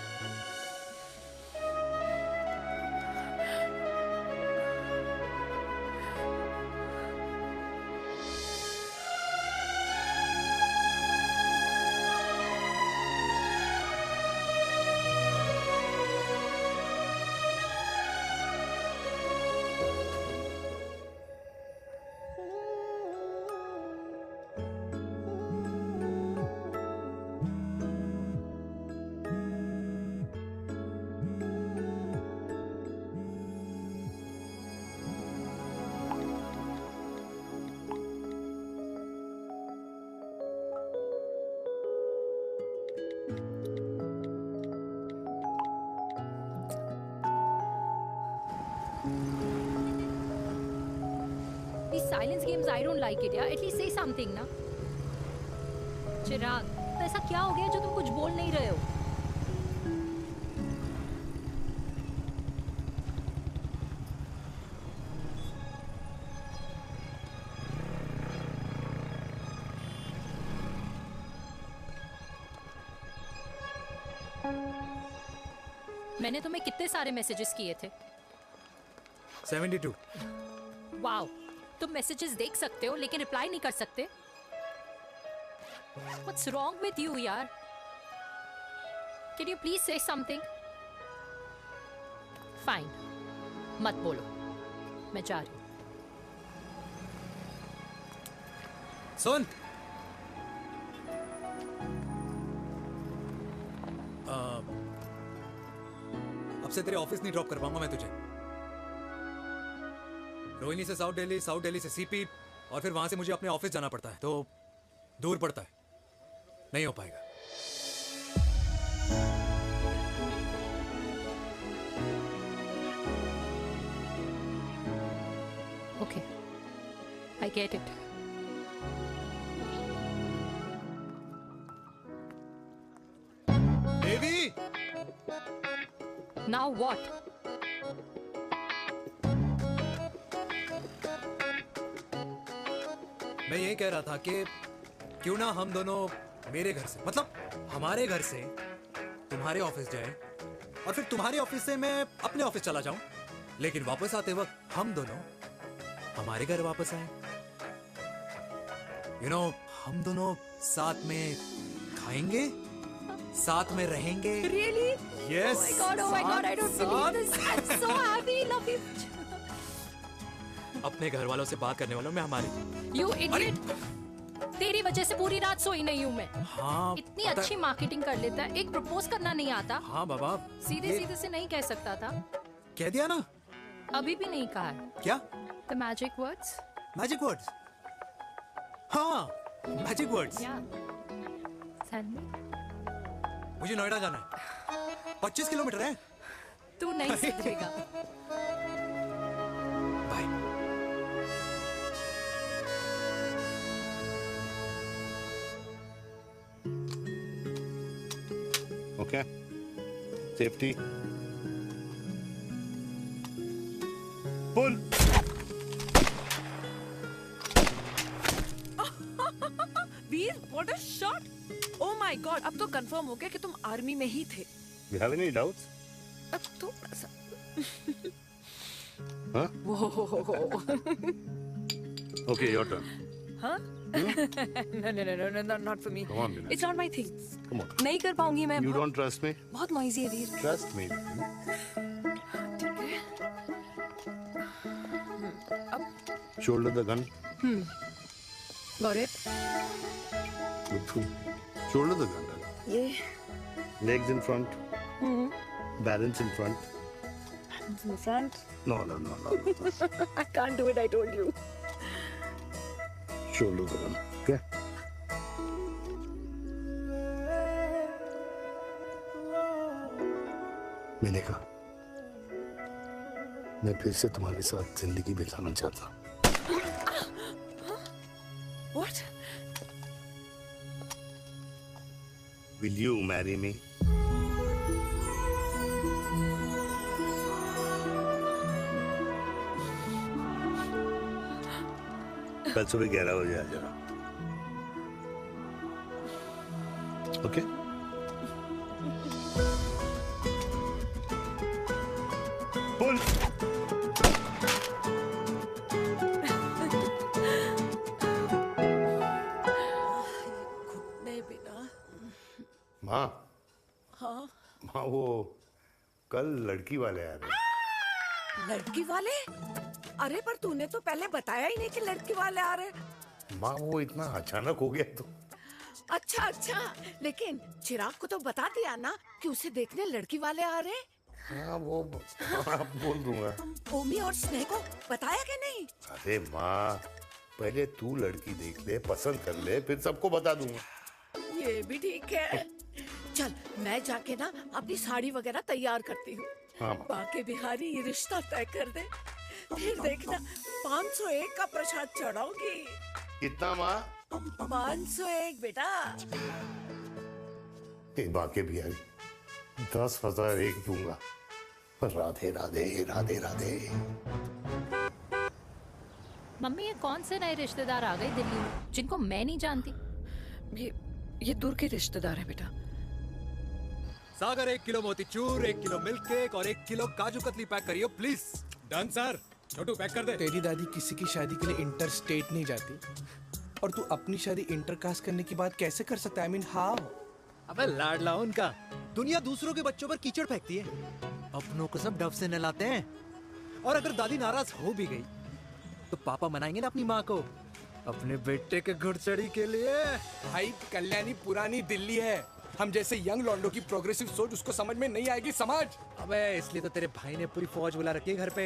These silence games, I don't like it, yeah. At least say something, ना? चिराग, तो ऐसा क्या हो गया जो तुम कुछ बोल नहीं रहे हो? मैंने तुम्हें कितने सारे मैसेजेस किए थे? 72। वाओ, तुम मैसेजेस देख सकते हो लेकिन रिप्लाई नहीं कर सकते? What's wrong with you, यार? Can you please say something? Fine, मत बोलो, मैं जा रही हूँ। सुन, अब से तेरे ऑफिस नहीं ड्रॉप कर पाऊंगा मैं तुझे। रोहिणी से साउथ दिल्ली से सीपी, और फिर वहां से मुझे अपने ऑफिस जाना पड़ता है, तो दूर पड़ता है, नहीं हो पाएगा। Okay, I get it. Devi! Now what? मैं ये कह रहा था कि क्यों ना हम दोनों मेरे घर से, मतलब हमारे घर से तुम्हारे ऑफिस जाए, और फिर तुम्हारे ऑफिस से मैं अपने ऑफिस चला जाऊं, लेकिन वापस आते वक्त हम दोनों हमारे घर वापस आए। यू नो, हम दोनों साथ में खाएंगे, साथ में रहेंगे। Really? Yes. Oh my God, I don't believe this. I'm so happy, love you. अपने घर वालों से बात करने वालों में हमारी। You idiot! तेरी वजह से पूरी रात सोई नहीं हूँ मैं। हाँ, इतनी अच्छी मार्केटिंग कर लेता है, एक प्रपोज करना नहीं आता। हाँ बाबा, सीधे सीधे से नहीं कह सकता था। कह दिया ना। अभी भी नहीं कहा है। क्या? The magic words? Magic words? हाँ, magic words. Yeah. Tell me. मुझे नोएडा जाना है। 25 किलोमीटर है। तू नहीं सीखेगा। Okay. Safety. Pull. Veer, what a shot! Oh my God, अब तो कंफर्म हो गया कि तुम आर्मी में ही थे। You have any doubts? अब थोड़ा सा। Huh? Whoa. Okay, your turn. Huh? No, not for me. Come on, Vinay. It's not my thing. Come on. नहीं कर पाऊंगी मैं। You don't trust me? बहुत noisy है वीर। Trust me. Shoulder the gun. Got it. Shoulder the gun. ये। Legs in front. Balance in front. Balance in front. No. I can't do it. I told you. Shoulder the gun. Okay. मैंने कहा, मैं फिर से तुम्हारे साथ जिंदगी बिताना चाहता हूँ। What? Will you marry me? कल सुबह 11 बजे आ जाना। ओके? पुल। माँ। हाँ? माँ, वो कल लड़की वाले आ रहे। लड़की वाले? अरे पर तूने तो पहले बताया ही नहीं कि लड़की वाले आ रहे। माँ, वो इतना अचानक हो गया तो। अच्छा, लेकिन चिराग को तो बता दिया ना कि उसे देखने लड़की वाले आ रहे। हाँ, वो बोल दूंगा। ओमी और स्नेह को बताया कि नहीं? अरे माँ, पहले तू लड़की देख ले, पसंद कर ले, फिर सबको बता दूंगा। ये भी ठीक है। चल, मैं जाके ना अपनी साड़ी वगैरह तैयार करती हूँ। हाँ, बाके बिहारी ये रिश्ता तय कर दे, फिर देखना 501 का प्रसाद चढ़ाऊंगी। कितना माँ? 501 बेटा। बाके बिहारी 10,001 दूंगा। राधे राधे राधे राधे। मम्मी, ये कौन से नए रिश्तेदार आ गए दिल्ली में जिनको मैं नहीं जानती? ये दूर के रिश्तेदार हैं बेटा। Sagar 1 kilo motichoor, 1 kilo milk cake और 1 किलो काजू कतली पैक करियो please. Done sir. Chhotu pack कर दे। तेरी दादी किसी की शादी के लिए इंटर स्टेट नहीं जाती, और तू अपनी शादी इंटर कास्ट करने की बात कैसे कर सकता है? I mean how? अबे लाडला उनका, दुनिया दूसरों के बच्चों पर कीचड़ फेंकती है, अपनों को सब डब से नहलाते हैं। और अगर दादी नाराज हो भी गई तो पापा मनाएंगे ना अपनी माँ को अपने बेटे के घुड़चड़ी के लिए। भाई कल्याणी पुरानी दिल्ली है, हम जैसे यंग लॉन्डो की प्रोग्रेसिव सोच उसको समझ में नहीं आएगी। समझ। अबे इसलिए तो तेरे भाई ने पूरी फौज बुला रखी है घर पे,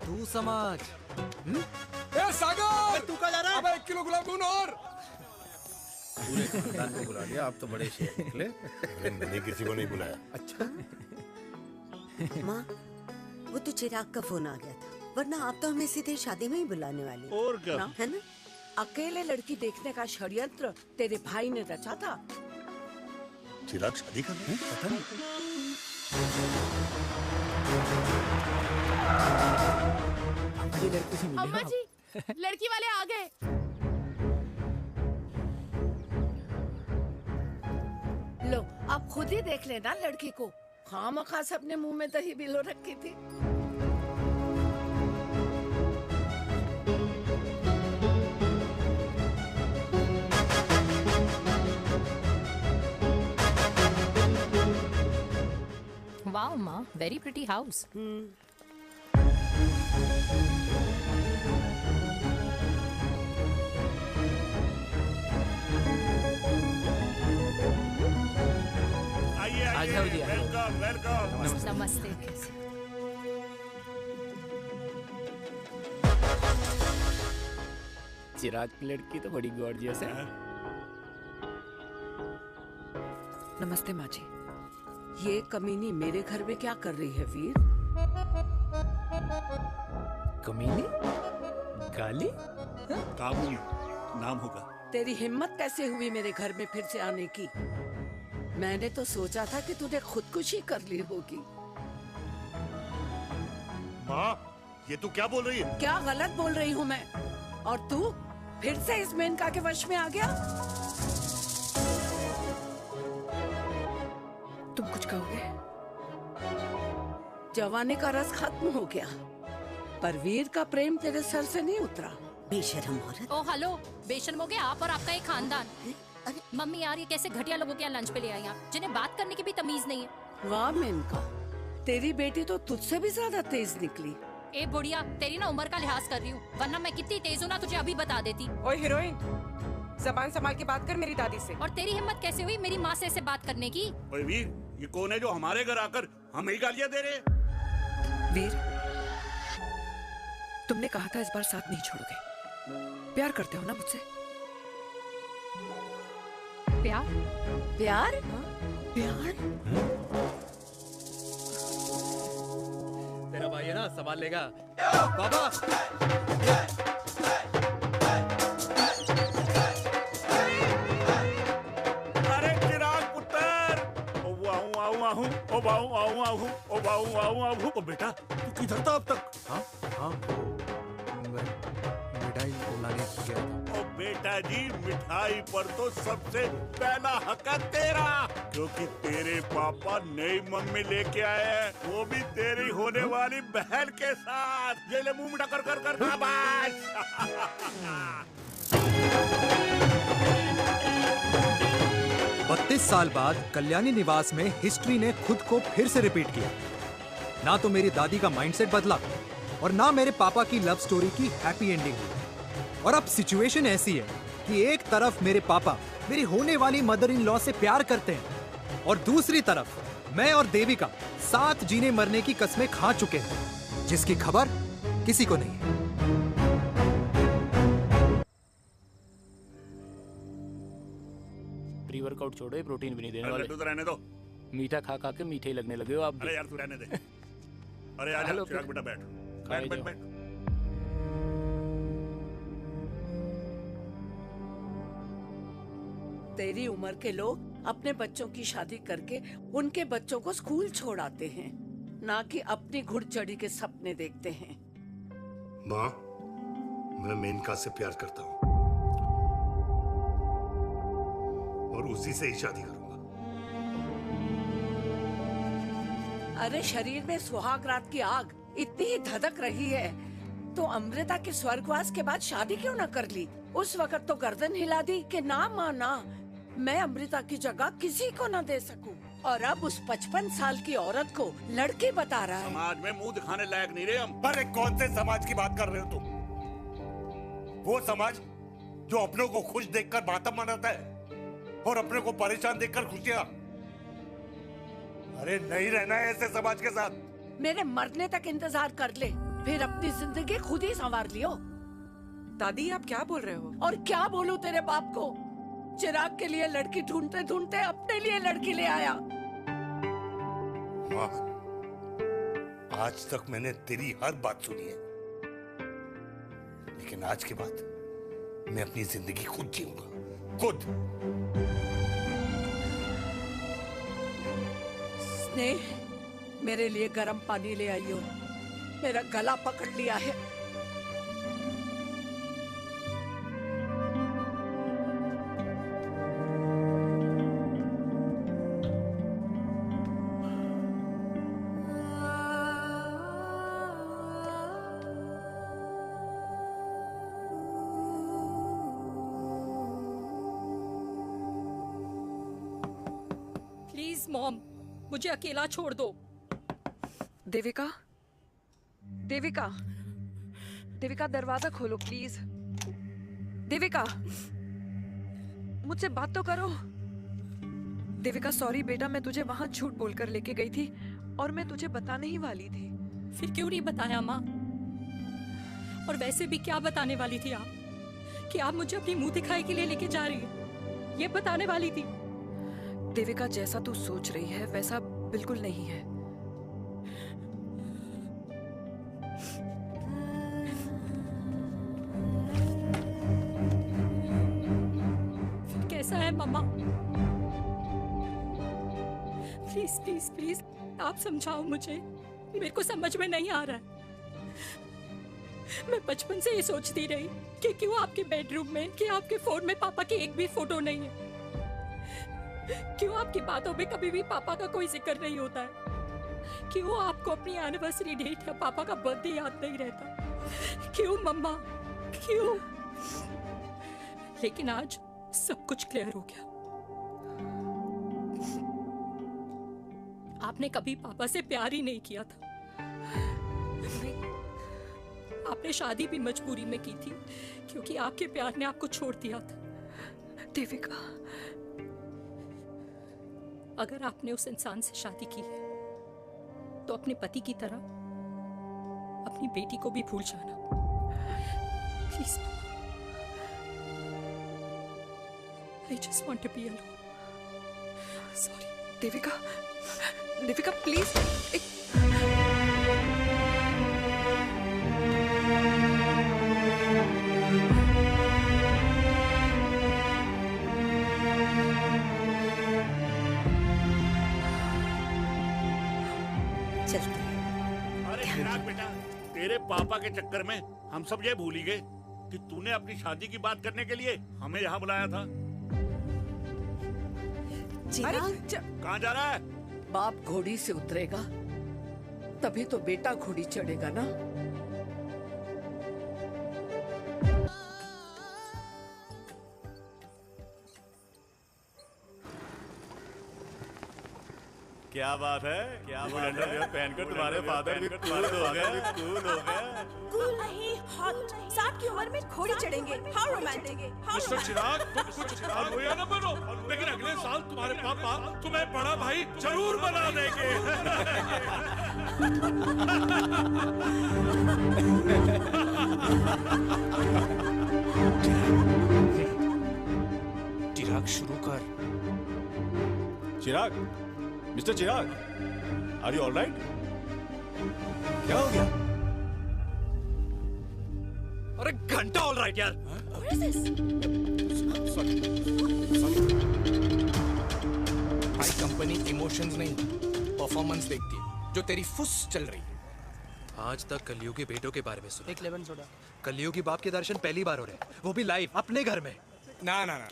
तू समझ। ए सागर, तू कहाँ जा रहा है? अबे 1 किलो गुलाब जामुन और। पूरे खानदान को बुला लिया, आप तो बड़े शेर निकले। मैंने किसी को नहीं बुलाया। अच्छा माँ, वो तो चिराग का फोन आ गया था, वरना आप तो हमें सीधे शादी में ही बुलाने वाले। और क्या? है ना? अकेले लड़की देखने का षड्यंत्र तेरे भाई ने रचा था। चिराग शादी कर रहे हैं? पता नहीं। अम्मा जी, लड़की वाले आ गए। लो आप खुद ही देख लेना लड़की को, खामखा अपने मुंह में दही बिलो रखी थी। वाओ माँ, वेरी प्रिटी हाउस। आ जाओ जी, आ जाओ। Welcome welcome. नमस्ते। चिराग की लड़की तो बड़ी गॉर्जियस है। नमस्ते माँ जी। ये कमीनी मेरे घर में क्या कर रही है वीर? कमीनी? गाली? काबुल नाम होगा। तेरी हिम्मत कैसे हुई मेरे घर में फिर से आने की? मैंने तो सोचा था कि तूने खुदकुशी कर ली होगी। माँ, ये तू क्या बोल रही है? क्या गलत बोल रही हूँ मैं? और तू फिर से इस मेनका के वश में आ गया? तुम कुछ कहोगे? जवानी का रस खत्म हो गया, पर वीर का प्रेम तेरे सर से नहीं उतरा। बेशरम औरत। ओ हेलो, बेशर्म हो गए आप और आपका एक खानदान। मम्मी यार, ये कैसे घटिया लोगों के यहाँ लंच पे ले आई आप, जिन्हें बात करने की भी तमीज नहीं है। वाह मेनका, तेरी बेटी तो तुझसे भी ज्यादा तेज निकली। ए बुढ़िया, तेरी ना उम्र का लिहाज कर रही हूँ, वरना मैं कितनी तेज हूँ ना तुझे अभी बता देती। ओए हीरोइन, जबान संभाल के बात कर मेरी दादी से। और तेरी हिम्मत कैसे हुई मेरी माँ से ऐसे बात करने की? ओए वीर, ये कौन है जो हमारे घर आकर हमें ही गालियां दे रहे? वीर, तुमने कहा था इस बार साथ नहीं छोड़ोगे। प्यार करते हो ना मुझसे? प्यार? प्यार? प्यार? तेरा भाई है ना, संभाल लेगा। बाबा अरे चिराग पुत्र, ओ वाहू वाहू वाहू, ओ वाहू वाहू वाहू, ओ वाहू वाहू वाहू। ओ बेटा, तू किधर था अब तक? हाँ हाँ, मिठाई लाने गया था। ओ बेटा जी, मिठाई पर तो सबसे पहला हक है तेरा, क्योंकि तेरे पापा नई मम्मी लेके आए हैं, वो भी तेरी होने वाली बहन के साथ। ये ले मुंह मीठा कर कर कर शाबाश। 32 साल बाद कल्याणी निवास में हिस्ट्री ने खुद को फिर से रिपीट किया। ना तो मेरी दादी का माइंडसेट बदला और ना मेरे पापा की लव स्टोरी की हैप्पी एंडिंग हुई। और अब सिचुएशन ऐसी है कि एक तरफ मेरे पापा मेरी होने वाली मदर इन लॉ से प्यार करते हैं और दूसरी तरफ मैं और देविका साथ जीने मरने की कस्में खा चुके हैं, जिसकी खबर किसी को नहीं है। प्री वर्कआउट छोड़ो, ये प्रोटीन भी नहीं देने अरे वाले। लड्डू तो रहने दो। मीठा खा खा के मीठे ही लगने लगे हो आप भी। अरे यार तू रहने दे। अरे आजा हेलो, चिराग बेटा, बैठ खाए बैठ बैठ जाओ। बैठ। तेरी उम्र के लोग अपने बच्चों की शादी करके उनके बच्चों को स्कूल छोड़ाते हैं, ना कि अपनी घुड़चढ़ी के सपने देखते हैं। माँ, मैं मेनका से प्यार करता हूँ और उसी से ही शादी करूंगा। अरे शरीर में सुहाग रात की आग इतनी धधक रही है तो अमृता के स्वर्गवास के बाद शादी क्यों न कर ली? उस वक्त तो गर्दन हिला दी कि ना माना, मैं अमृता की जगह किसी को न दे सकूं। और अब उस 55 साल की औरत को लड़की बता रहा है। समाज में मुंह दिखाने लायक नहीं रहे हम। अरे कौन से समाज की बात कर रहे हो तुम? वो समाज जो अपनों को खुश देखकर मातम मनाता है और अपने को परेशान देखकर खुशियां। अरे नहीं रहना है ऐसे समाज के साथ। मेरे मरने तक इंतजार कर ले, फिर अपनी जिंदगी खुद ही संवार लियो। दादी आप क्या बोल रहे हो? और क्या बोलूं तेरे बाप को? चिराग के लिए लड़की ढूंढते ढूंढते अपने लिए लड़की ले आया। माँ, आज तक मैंने तेरी हर बात सुनी है, लेकिन आज के बाद मैं अपनी जिंदगी खुद जीऊंगा, खुद। स्नेह, मेरे लिए गर्म पानी ले आइयो, मेरा गला पकड़ लिया है। प्लीज मॉम, मुझे अकेला छोड़ दो। देविका, देविका, देविका दरवाजा खोलो प्लीज। देविका, मुझसे बात तो करो। देविका सॉरी बेटा, मैं तुझे वहां झूठ बोलकर लेके गई थी और मैं तुझे बताने ही वाली थी। फिर क्यों नहीं बताया माँ? और वैसे भी क्या बताने वाली थी आप? कि आप मुझे अपनी मुंह दिखाई के लिए लेके जा रही है, ये बताने वाली थी। देविका जैसा तू सोच रही है वैसा बिल्कुल नहीं है। फिर कैसा है मम्मा? प्लीज प्लीज प्लीज आप समझाओ मुझे, मेरे को समझ में नहीं आ रहा है। मैं बचपन से ये सोचती रही कि क्यों आपके बेडरूम में, कि आपके फोन में पापा की एक भी फोटो नहीं है। क्यों आपकी बातों में कभी भी पापा का कोई जिक्र नहीं होता है? क्यों आपको अपनी एनिवर्सरी डेट या पापा का बर्थडे याद नहीं रहता? क्यों मम्मा, क्यों? लेकिन आज सब कुछ क्लियर हो गया। आपने कभी पापा से प्यार ही नहीं किया था। आपने शादी भी मजबूरी में की थी क्योंकि आपके प्यार ने आपको छोड़ दिया था। देविका, अगर आपने उस इंसान से शादी की है तो अपने पति की तरह अपनी बेटी को भी भूल जाना please. I just want to be alone. Sorry. Devika, Devika please. अरे चिराग बेटा, तेरे पापा के चक्कर में हम सब ये भूल ही गए कि तूने अपनी शादी की बात करने के लिए हमें यहाँ बुलाया था। कहाँ जा रहा है? बाप घोड़ी से उतरेगा तभी तो बेटा घोड़ी चढ़ेगा ना। क्या बात है? क्या अंडरवियर पहनकर तुम्हारे फादर भी कूल हो गए। कूल नहीं, हॉट। 60 की उम्र में घोड़ी चढ़ेंगे। How romantic. मिस्टर चिराग, तुम कुछ रोया न बनो, लेकिन अगले साल तुम्हारे पापा तुम्हें बड़ा भाई जरूर बना देंगे। चिराग शुरू कर। Chirag, mister Chirag, are you alright? क्या हो गया? अरे घंटा ऑलराइट यार। भाई कंपनी इमोशंस नहीं परफॉर्मेंस देखती है, जो तेरी फुस चल रही है। आज तक कलयुग के बेटों के बारे में सुना। एक लेमन सोडा। कलयुग की बाप के दर्शन पहली बार हो रहे हैं, वो भी लाइव अपने घर में। ना ना ना,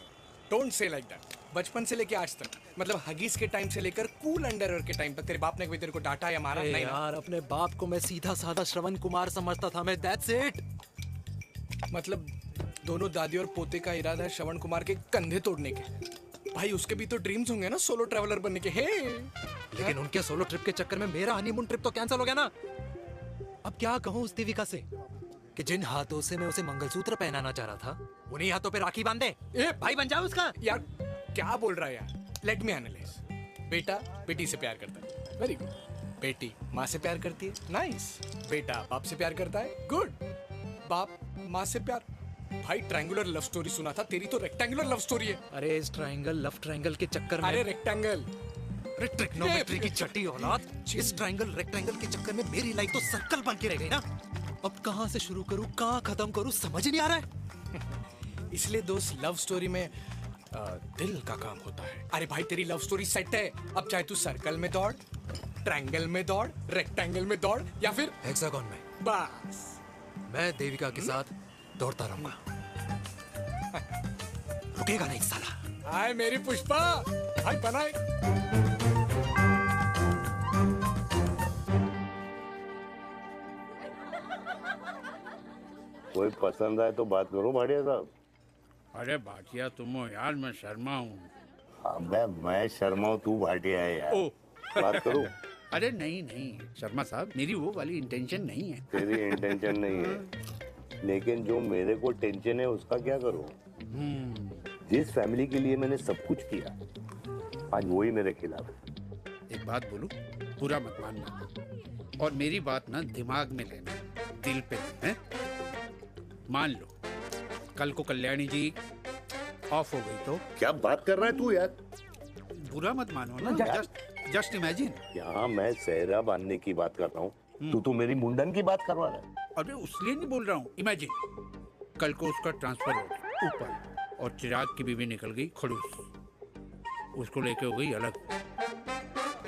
डोंट से लाइक दैट। बचपन से लेके आज तक मतलब हगीज के टाइम से लेकर कूल अंडरवेयर के टाइम तक तेरे बाप ने कभी तेरे को डांटा या मारा? नहीं ना? यार अपने बाप को मैं सीधा साधा श्रवण कुमार समझता था मैं, दैट्स इट। मतलब दोनों दादी और पोते का इरादा है श्रवण कुमार के कंधे तोड़ने के। भाई उसके भी तो ड्रीम्स होंगे ना सोलो ट्रैवलर बनने के। हे लेकिन उनके सोलो ट्रिप के चक्कर में मेरा हनीमून ट्रिप तो कैंसिल हो गया ना। अब क्या कहूँ उस देविका से कि जिन हाथों से मैं उसे मंगलसूत्र पहनाना चाह रहा था उन्हीं हाथों पे राखी बांध दे। ए भाई बन जाओ उसका। यार क्या बोल रहा है यार? Let me analyse. बेटा बेटी से प्यार करता है, वेरी गुड। बेटी माँ से प्यार करती है, नाइस। बेटा बाप से प्यार करता है, गुड। बाप माँ से प्यार। भाई ट्रायंगुलर लव स्टोरी सुना था, तेरी तो रेक्टेंगुलर लव स्टोरी है। अरे इस ट्रायंगल लव ट्रायंगल के चक्कर में, अरे रेक्टेंगल, ट्रिग्नोमेट्री की छठी औलाद, इस ट्रायंगल रेक्टेंगल के चक्कर में मेरी लाइफ तो सर्कल बन के रह गई ना। अब कहाँ से शुरू करूँ कहाँ खत्म करूँ समझ ही नहीं आ रहा है। इसलिए दोस्त लव स्टोरी में दिल का काम होता है। अरे भाई तेरी लव स्टोरी सेट है, अब चाहे तू सर्कल में दौड़, ट्रायंगल में दौड़, रेक्टेंगल में दौड़ या फिर हेक्सागन में, बस मैं देविका के साथ दौड़ता रहूंगा। रुकेगा नहीं साला। हाय मेरी पुष्पा, हाय बनाए। कोई पसंद आए तो बात करो भाटिया साहब। अरे भाटिया तुम हो यार, मैं शर्मा हूँ। अबे मैं शर्मा हूँ, तू भाटिया है यार। बात करो। अरे नहीं नहीं शर्मा साहब, मेरी वो वाली इंटेंशन नहीं है। तेरी इंटेंशन नहीं है, लेकिन जो मेरे को टेंशन है उसका क्या करूँ? जिस फैमिली के लिए मैंने सब कुछ किया आज वही मेरे खिलाफ है। एक बात बोलूं, बुरा मत मानना और मेरी बात ना दिमाग में लेना, दिल पे है। मान लो कल को कल्याणी जी ऑफ हो गई तो? क्या बात कर रहा है तू यार? बुरा मत मानो ना, जस्ट इमेजिन। यहाँ मैं सेहरा बांधने की बात कर रहा हूँ, तू तो मेरी मुंडन की बात करवा रहा है। अरे उसलिए नहीं बोल रहा हूँ, इमेजिन कल को उसका ट्रांसफर हो गया ऊपर और चिराग की बीवी निकल गई खड़ूस, उसको लेके हो गई अलग,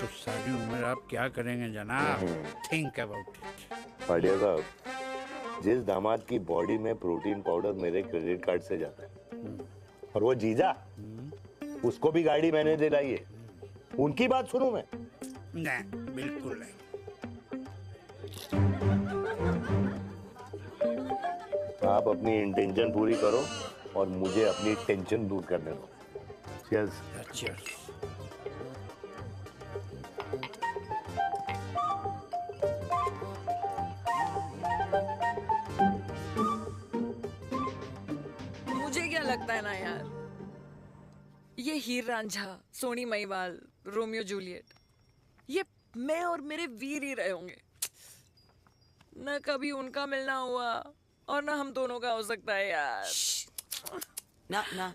तो सारी उम्र आप क्या करेंगे जनाब? Think about it. बढ़िया साहब, जिस दामाद की बॉडी में प्रोटीन पाउडर मेरे क्रेडिट कार्ड से जाता है और वो जीजा, उसको भी गाड़ी मैंने दिलाई है, उनकी बात सुनूं मैं? नहीं, बिल्कुल नहीं। आप अपनी इंटेंशन पूरी करो और मुझे अपनी टेंशन दूर करने दो। चीयर्स। चीयर्स। मुझे क्या लगता है ना यार, ये हीर रांझा, सोनी महिवाल, रोमियो जूलियट, ये मैं और मेरे वीर ही रहे होंगे। न कभी उनका मिलना हुआ और ना हम दोनों का हो सकता है यार। ना ना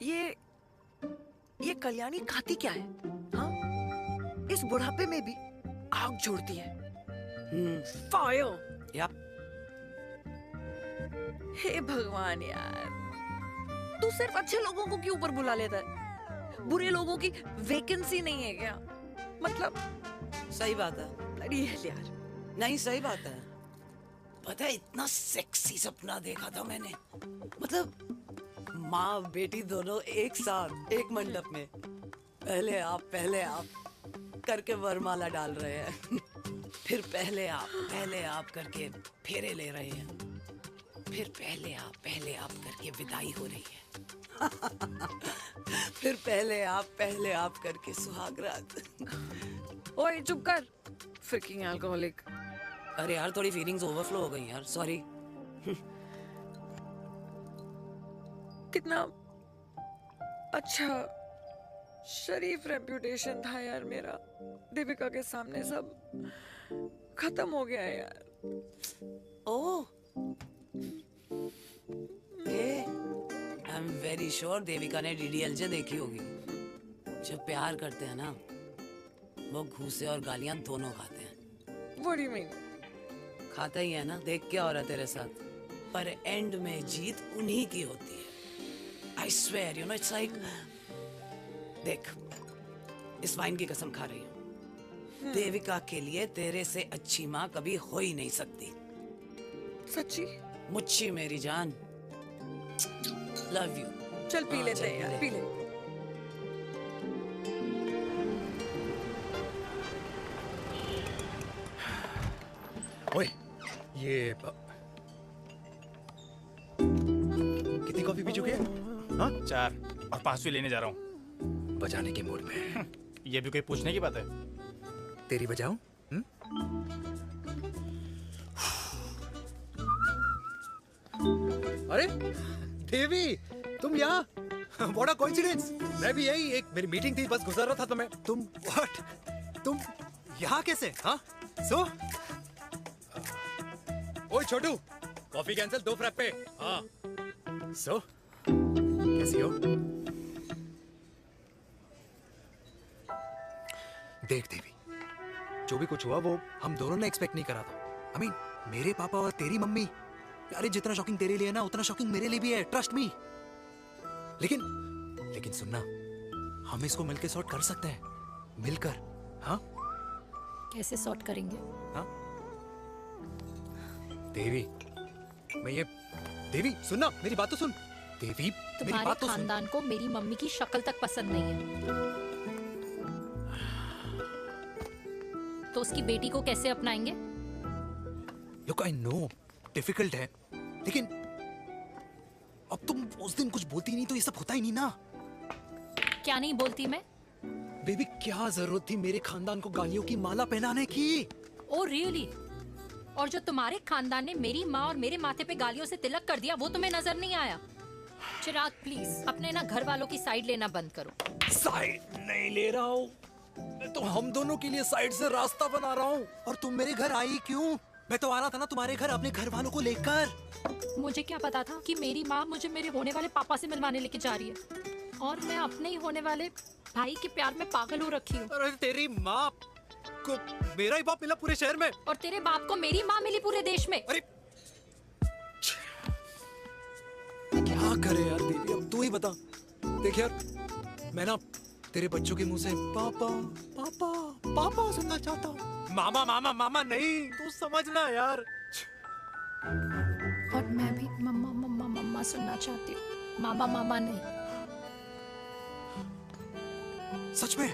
ये कल्याणी खाती क्या है? हाँ, इस बुढ़ापे में भी आग छोड़ती है। फायर। या हे भगवान यार, तू सिर्फ अच्छे लोगों को क्यों ऊपर बुला लेता है? बुरे लोगों की वैकेंसी नहीं है क्या? मतलब सही बात है। अरे यार, नहीं सही बात है। पता है इतना सेक्सी सपना देखा था मैंने, मतलब माँ बेटी दोनों एक साथ एक मंडप में, पहले आप करके वरमाला डाल रहे हैं फिर पहले आप करके फेरे ले रहे हैं, फिर पहले आप करके विदाई हो रही है फिर पहले आप करके सुहाग रात। ओए चुप कर, फ्रिकिंग अल्कोहलिक। अरे यार थोड़ी फीलिंग्स ओवरफ्लो हो गई यार, सॉरी। कितना अच्छा शरीफ रेप्यूटेशन था यार मेरा, दीपिका के सामने सब खत्म हो गया है यार। Oh, I am very sure Devika ने डीडीएलजे देखी होगी। जब प्यार करते हैं ना, वो घूसे और गालियां दोनों खाते हैं। What do you mean? खाता ही है ना, देख क्या हो रहा है तेरे साथ, पर एंड में जीत उन्हीं की होती है। I swear, you know, it's like, देख, इस वाइन की कसम खा रही हूँ, देविका के लिए तेरे से अच्छी माँ कभी हो ही नहीं सकती। सच्ची? मुच्छी मेरी जान। Love you. चल पी लेते हैं यार, पी ले। ओए, ये कितनी कॉफी पी चुके हैं? हाँ? 4 और 5वीं लेने जा रहा हूँ। बजाने के मूड में। ये भी कोई पूछने की बात है? तेरी बजाऊं? अरे देवी, तुम यहाँ? What a coincidence! मैं भी यही, एक मेरी मीटिंग थी, बस गुजर रहा था तो मैं। तुम यहाँ कैसे? हाँ? सो? ओए छोटू, कॉफी कैंसिल, 2 फ्रैप्पे। हाँ। सो? कैसी हो? देख देवी, जो भी कुछ हुआ वो हम दोनों ने एक्सपेक्ट नहीं करा था। I mean, मेरे पापा और तेरी मम्मी, अरे जितना शॉकिंग तेरे लिए है ना, उतना शॉकिंग मेरे लिए भी है, ट्रस्ट मी। लेकिन सुनना, हम इसको मिलकर सॉर्ट कर सकते हैं, मिलकर। हाँ? कैसे सॉर्ट करेंगे? हाँ? देवी, देवी सुनना, मेरी बात तो सुन। देवी, मेरी बात तो सुन। खानदान को मेरी मम्मी की शक्ल तक पसंद नहीं है, तो उसकी बेटी को कैसे अपनाएंगे? Look, I know, डिफिकल्ट है, लेकिन अब तुम उस दिन कुछ बोलती नहीं तो ये सब होता ही नहीं ना। क्या नहीं बोलती मैं? बेबी, क्या जरूरत थी मेरे खानदान को गालियों की माला पहनाने की? Oh really? और जो तुम्हारे खानदान ने मेरी माँ और मेरे माथे पे गालियों से तिलक कर दिया, वो तुम्हें नजर नहीं आया? चिराग प्लीज अपने ना घर वालों की साइड लेना बंद करो। साइड नहीं ले रहा हूँ, मैं तो हम दोनों के लिए साइड से रास्ता बना रहा हूँ। और तुम मेरे घर आई क्यों? मैं तो आ रहा था ना तुम्हारे घर अपने घर वालों को लेकर। मुझे क्या पता था कि मेरी माँ मुझे मेरे होने वाले पापा से मिलवाने लेके जा रही है, और मैं अपने ही होने वाले भाई के प्यार में पागल हो रखी हूँ। अरे तेरी माँ को मेरा ही बाप मिला पूरे शहर में, और तेरे बाप को मेरी माँ मिली पूरे देश में। अरे क्या करे यार देवी, अब तू ही बता। देख यार, मैं ना तेरे बच्चों के मुंह से पापा पापा पापा सुनना चाहता हूँ, मामा मामा मामा नहीं, तू समझना यार। और मैं भी मम्मा मम्मा मम्मा सुनना चाहती हूँ, मामा मामा नहीं। सच में?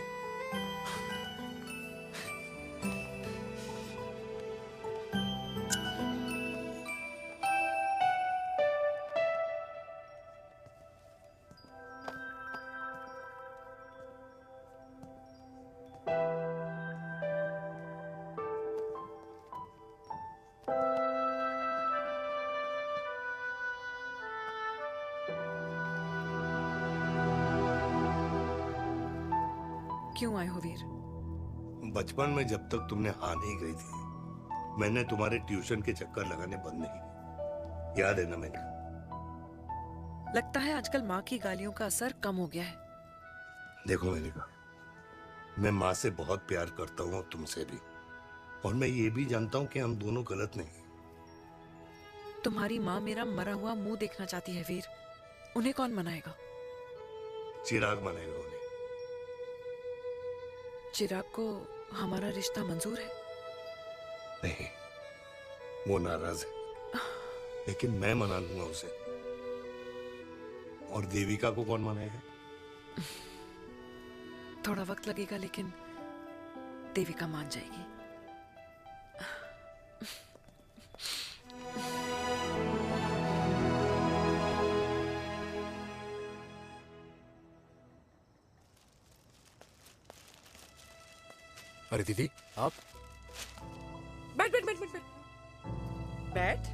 क्यों आए हो वीर? बचपन में जब तक तुमने हाँ नहीं कही थी, मैंने तुम्हारे ट्यूशन के चक्कर लगाने बंद नहीं किए। याद है ना मैंने? लगता है आजकल माँ की गालियों का असर कम हो गया है। देखो मेरिका, मैं माँ से बहुत प्यार करता हूँ, तुमसे भी, और मैं ये भी जानता हूँ कि हम दोनों गलत नहीं। तुम्हारी माँ मेरा मरा हुआ मुंह देखना चाहती है वीर, उन्हें कौन मनाएगा? चिराग मनाएगा उन्हें। चिराग को हमारा रिश्ता मंजूर है? नहीं, वो नाराज है, लेकिन मैं मना लूंगा उसे। और देविका को कौन मनाएगा? थोड़ा वक्त लगेगा, लेकिन देविका मान जाएगी। अरे दीदी, आप? बैठ बैठ बैठ बैठ बैठ बैठ।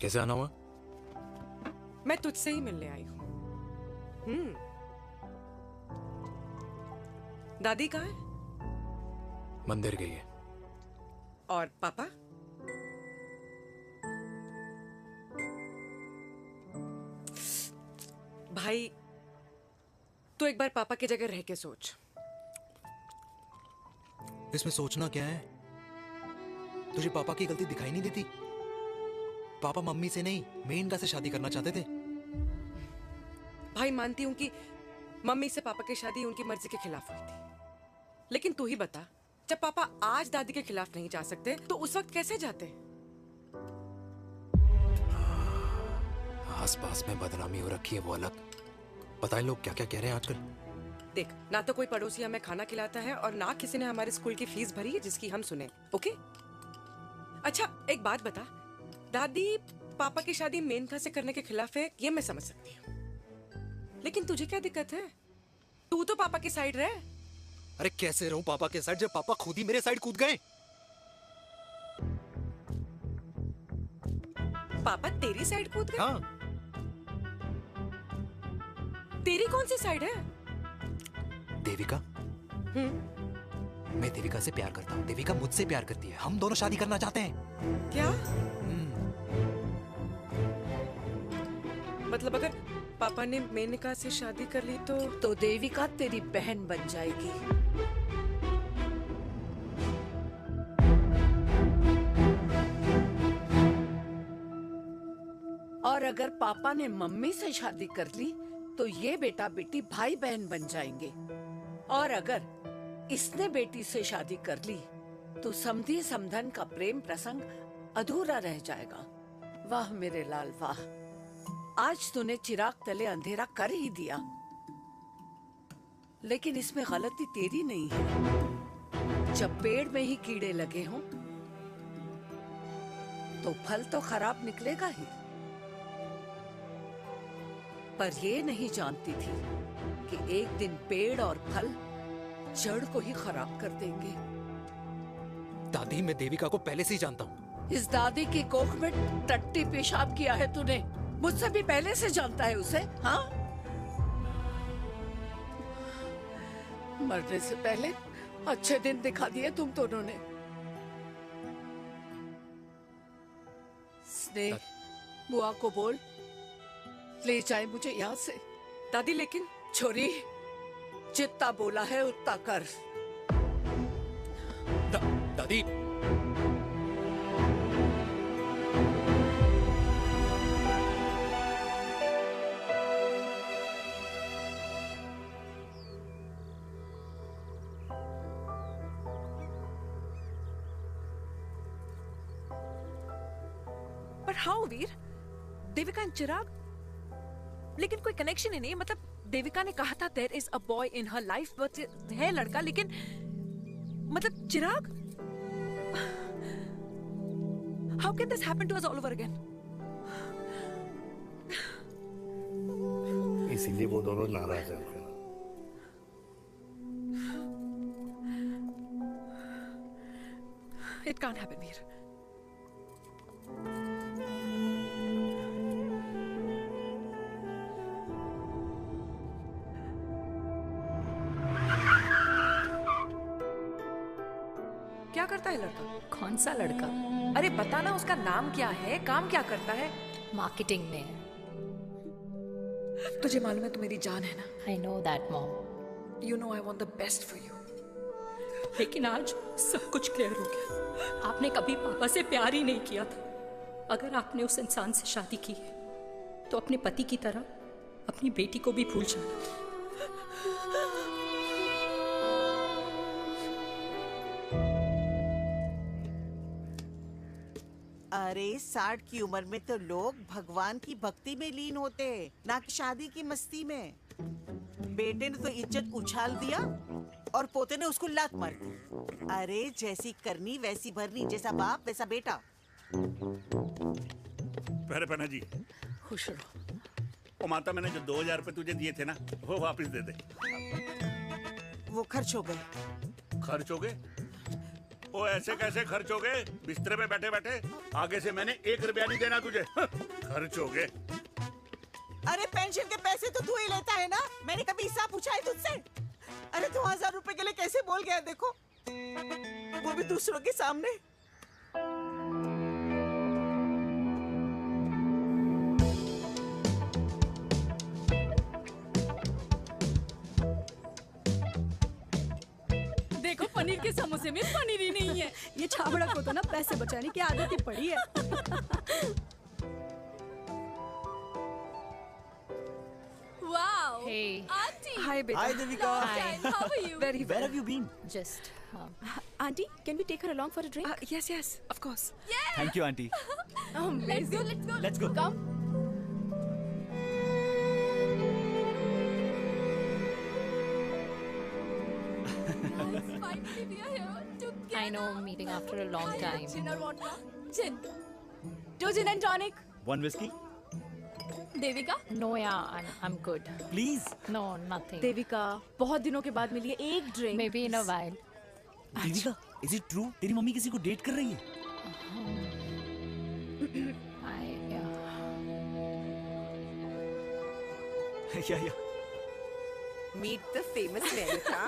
कैसे आना हुआ? मैं तुझसे ही मिलने आई हूँ। दादी कहाँ है? मंदिर गई है। और पापा? भाई, तू एक बार पापा की जगह रह के सोच। इसमें सोचना क्या है? तुझे पापा की गलती दिखाई नहीं देती? पापा मम्मी से नहीं, मेनका से शादी करना चाहते थे। भाई, मानती हूं कि मम्मी से पापा की शादी उनकी मर्जी के खिलाफ हुई थी, लेकिन तू ही बता, जब पापा आज दादी के खिलाफ नहीं जा सकते तो उस वक्त कैसे जाते? आस पास में बदनामी हो रखी है वो अलग। पता है लोग क्या क्या कह रहे हैं आजकल। देख, ना तो कोई पड़ोसी हमें खाना खिलाता है और ना किसी ने हमारे स्कूल की फीस भरी है जिसकी हम सुने। ओके? अच्छा एक बात बता, दादी पापा की शादी मेनका से करने के खिलाफ है, ये मैं समझ सकती हूँ, लेकिन तुझे क्या दिक्कत है? तू तो पापा की साइड रहे। अरे कैसे रहूं पापा के साइड जब पापा खुद ही मेरे साइड कूद गए। पापा तेरी साइड कूद गए? हाँ। तेरी कौन सी साइड है? देविका। मैं देविका से प्यार करता हूँ, देविका मुझसे प्यार करती है, हम दोनों शादी करना चाहते हैं। क्या? मतलब अगर पापा ने मेनका से शादी कर ली तो देविका तेरी बहन बन जाएगी। और अगर पापा ने मम्मी से शादी कर ली तो ये बेटा बेटी भाई बहन बन जाएंगे। और अगर इसने बेटी से शादी कर ली तो समधी समधन का प्रेम प्रसंग अधूरा रह जाएगा। वाह मेरे लाल वाह, आज तूने चिराग तले अंधेरा कर ही दिया। लेकिन इसमें गलती तेरी नहीं है। जब पेड़ में ही कीड़े लगे हों तो फल तो खराब निकलेगा ही। पर ये नहीं जानती थी कि एक दिन पेड़ और फल जड़ को ही खराब कर देंगे। दादी मैं देविका को पहले से ही जानता हूँ। इस दादी की कोख में टट्टी पेशाब किया है तूने, मुझसे भी पहले से जानता है उसे। हाँ, मरने से पहले अच्छे दिन दिखा दिए तुम दोनों ने। स्नेह, बुआ को बोल ले जाए मुझे यहाँ से। दादी लेकिन छोरी, जितना बोला है उतना कर। दादी पर हाउ वीर? देविका एंड चिराग, लेकिन कोई कनेक्शन ही नहीं। मतलब देविका ने कहा था there is a boy in her life, but है लड़का, लेकिन मतलब Chirag, how can this happen to us all over again? इसीलिए वो दोनों नाराज हैं। It can't happen Veer. क्या करता है लड़का? कौन सा लड़का? अरे बताना, उसका नाम क्या है, काम क्या करता है? मार्केटिंग में है। तुझे मालूम है तू मेरी जान है ना? I know that, mom. You know I want the best for you. लेकिन आज सब कुछ क्लियर हो गया। आपने कभी पापा से प्यार ही नहीं किया था। अगर आपने उस इंसान से शादी की है तो अपने पति की तरह अपनी बेटी को भी भूल जाना। अरे 60 की उम्र में तो लोग भगवान की भक्ति में लीन होते हैं, ना कि शादी की मस्ती में। बेटे ने तो इज्जत उछाल दिया और पोते ने उसको लात मार दी। अरे जैसी करनी वैसी भरनी, जैसा बाप वैसा बेटा। पहले पहना जी, खुश रहो। ओ माता, मैंने जो 2000 रुपए तुझे दिए थे ना, वो वापस दे दे। वो खर्च हो गए। खर्च हो गए? ओ ऐसे कैसे खर्च हो गए? बिस्तर पे बैठे बैठे। आगे से मैंने 1 रुपया नहीं देना तुझे। खर्च हो गए। अरे पेंशन के पैसे तो तू ही लेता है ना, मैंने कभी हिसाब पूछा है तुझसे? अरे 2000 रुपए के लिए कैसे बोल गया देखो, वो भी दूसरों के सामने। देखो पनीर के समोसे में पनीर ही नहीं है। ये छाबड़ा को तो ना पैसे बचाने की आदत ही पड़ी है। Wow. Hey. Auntie. Hi, beta. Hi, Devika. Hi. How are you? Very well. Where have you been? Just. Auntie, can we take her along for a drink? Yes, yes, of course. Yeah. Thank you, auntie. Amazing. Let's go. Let's go. Come. I know, meeting after a long time. Gin or vodka? Gin. 2 gin and tonic. 1 whiskey? Devika? No, yeah, I'm good. Please. No, nothing. Devika, बहुत दिनों के बाद मिली है, एक drink. Maybe in a while. Devika, is it true? तेरी mummy किसी को date कर रही है? Yeah. Meet the famous Menika.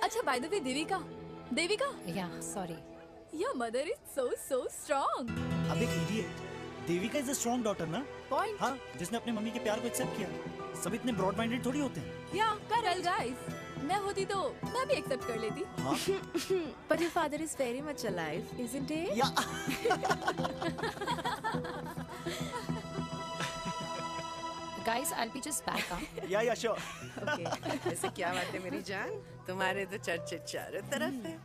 अच्छा, by the way, Devika. Yeah, sorry. Your mother is so strong. अब एक idiot. Devika is a strong daughter ना? Point. हाँ, जिसने अपने मम्मी के प्यार को एक्सेप्ट किया। सब इतने ब्रॉड माइंडेड थोड़ी होते हैं। Yeah, correct guys. मैं होती तो मैं भी एक्सेप्ट कर लेती. हाँ? But your father is very much alive, isn't he? Yeah. Guys, I'll be just back. Yeah, sure. Okay. ऐसे क्या बात है मेरी जान? तुम्हारे तो चर्चे चारों तरफ है.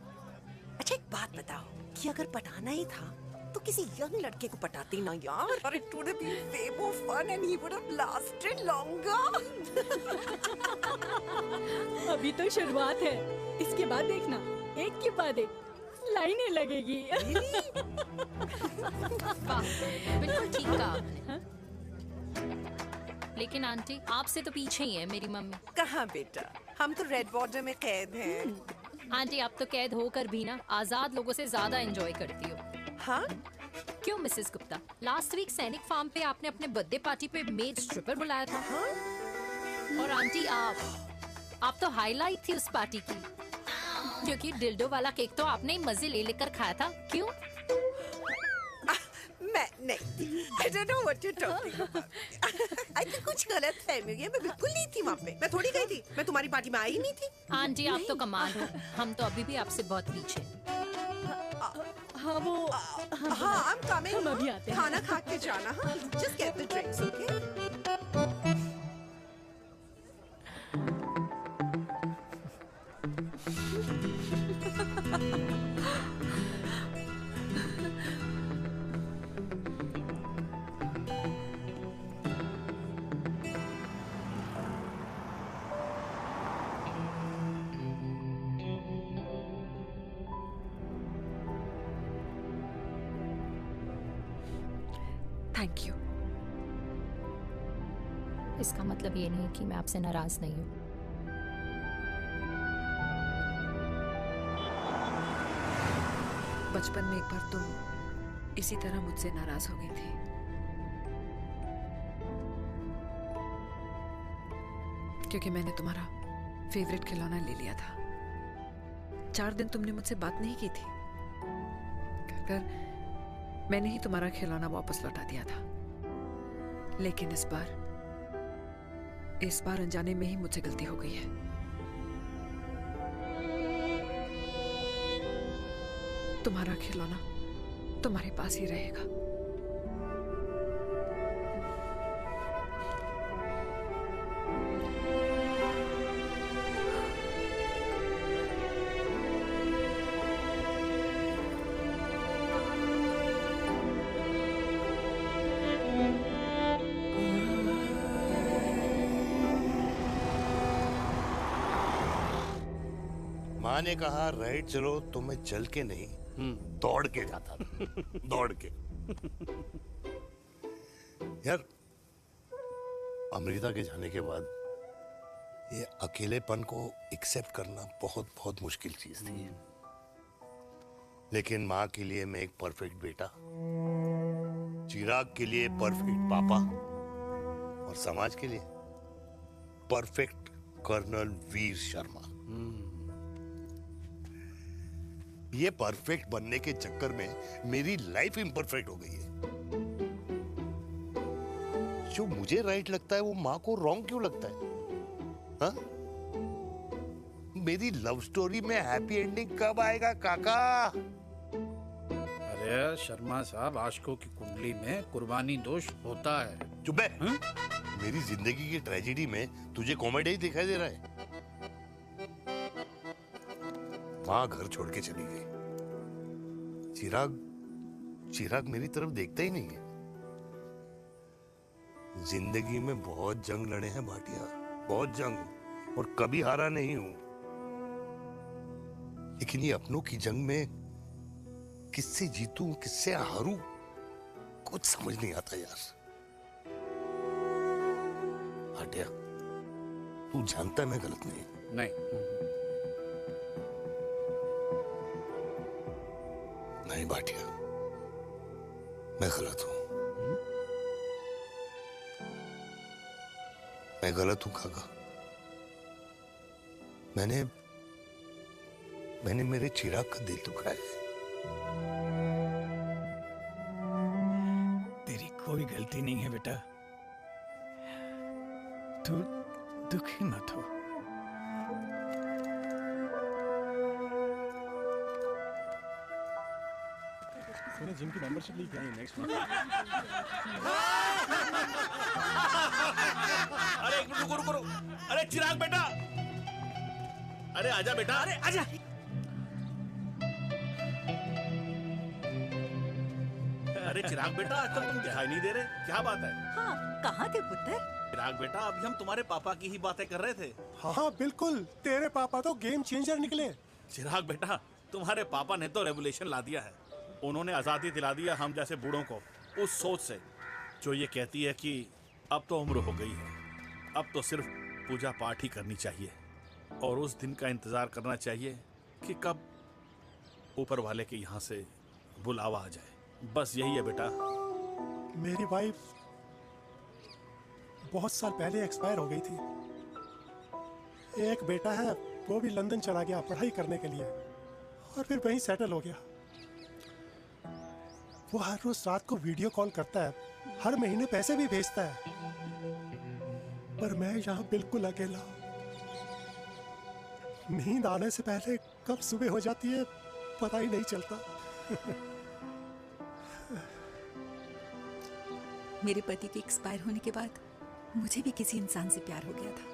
अच्छा, एक बात बताओ कि अगर पटाना ही था तो किसी यंग लड़के को पटाती ना यार. और it would have been way more fun and he would have lasted longer. अभी तो शुरुआत है, इसके बाद देखना एक के बाद एक लाइनें लगेगी. बिल्कुल ठीक कहा आपने. लेकिन आंटी, आपसे तो पीछे ही है मेरी मम्मी. कहाँ बेटा, हम तो रेड बॉर्डर में कैद हैं. आंटी, आप तो कैद होकर भी ना आजाद लोगों से ज्यादा एंजॉय करती हो. हाँ? क्यों मिसेस गुप्ता, लास्ट वीक सैनिक फार्म पे आपने अपने बर्थडे पार्टी पे मेड स्ट्रिपर बुलाया था. हाँ? और आंटी, आप तो हाईलाइट थी उस पार्टी की, क्योंकि डिल्डो वाला केक तो आपने ही मजे ले लेकर खाया था. क्यों? मैं नहीं. I don't know what you're talking about. I think कुछ गलत फहमी हुई है. मैं बिल्कुल नहीं थी वहाँ पे. मैं थोड़ी गई थी. मैं तुम्हारी पार्टी में आई नहीं थी. आंटी, आप तो कमाल हो. हम तो अभी भी आपसे बहुत पीछे. हाँ, वो हाँ, I'm coming. हम अभी आते हैं. खाना खा के जाना. हाँ, just get the drinks, okay? Thank you. इसका मतलब ये नहीं कि मैं आपसे नाराज नहीं हूँ. बचपन में एक बार तुम इसी तरह मुझसे नाराज हो गई थी. क्योंकि मैंने तुम्हारा फेवरेट खिलौना ले लिया था. 4 दिन तुमने मुझसे बात नहीं की थी. मैंने ही तुम्हारा खिलौना वापस लौटा दिया था. लेकिन इस बार अनजाने में ही मुझसे गलती हो गई है. तुम्हारा खिलौना तुम्हारे पास ही रहेगा. माँ ने कहा राइट चलो, तो मैं चल के नहीं दौड़ के जाता था. दौड़ के. यार, अमृता के जाने के बाद ये अकेलेपन को एक्सेप्ट करना बहुत बहुत मुश्किल चीज थी. लेकिन माँ के लिए मैं एक परफेक्ट बेटा, चिराग के लिए परफेक्ट पापा और समाज के लिए परफेक्ट कर्नल वीर शर्मा. ये परफेक्ट बनने के चक्कर में मेरी लाइफ इम्परफेक्ट हो गई है. जो मुझे राइट लगता है वो माँ को रॉन्ग क्यों लगता है? हा? मेरी लव स्टोरी में हैप्पी एंडिंग कब आएगा काका? अरे शर्मा साहब, आशिकों की कुंडली में कुर्बानी दोष होता है. चुप है. मेरी जिंदगी की ट्रेजेडी में तुझे कॉमेडी ही दिखाई दे रहा है. माँ घर छोड़ के चली गई. चिराग मेरी तरफ देखता ही नहीं है. जिंदगी में बहुत जंग लड़े हैं भाटिया, बहुत जंग. और कभी हारा नहीं हूं, लेकिन ये अपनों की जंग में किससे जीतूं किससे हारूं कुछ समझ नहीं आता यार। भाटिया, तू जानता है मैं गलत नहीं। नहीं भाटिया, मैं गलत हूं। मैं गलत हूं काका। मैंने मेरे चिराग का दिल दुखाया है। तेरी कोई गलती नहीं है बेटा, तू दुखी मत हो। जिम की मेंबरशिप ली क्या है नेक्स्ट मंथ? अरे एक मिनट रुको। अरे चिराग बेटा, अरे आजा बेटा, अरे आजा। अरे चिराग बेटा, आजकल तुम दिखाई नहीं दे रहे, क्या बात है? हाँ, कहाँ थे पुत्र? चिराग बेटा, अभी हम तुम्हारे पापा की ही बातें कर रहे थे। हाँ बिल्कुल, तेरे पापा तो गेम चेंजर निकले। चिराग बेटा, तुम्हारे पापा ने तो रेवोल्यूशन ला दिया है। उन्होंने आजादी दिला दिया हम जैसे बूढ़ों को उस सोच से जो ये कहती है कि अब तो उम्र हो गई है, अब तो सिर्फ पूजा पाठ ही करनी चाहिए और उस दिन का इंतजार करना चाहिए कि कब ऊपर वाले के यहाँ से बुलावा आ जाए। बस यही है बेटा। मेरी वाइफ बहुत साल पहले एक्सपायर हो गई थी। एक बेटा है, वो भी लंदन चला गया पढ़ाई करने के लिए और फिर वहीं सेटल हो गया। वो हर रोज रात को वीडियो कॉल करता है, हर महीने पैसे भी भेजता है, पर मैं यहाँ बिल्कुल अकेला हूँ। नींद आने से पहले कब सुबह हो जाती है पता ही नहीं चलता। मेरे पति के एक्सपायर होने के बाद मुझे भी किसी इंसान से प्यार हो गया था।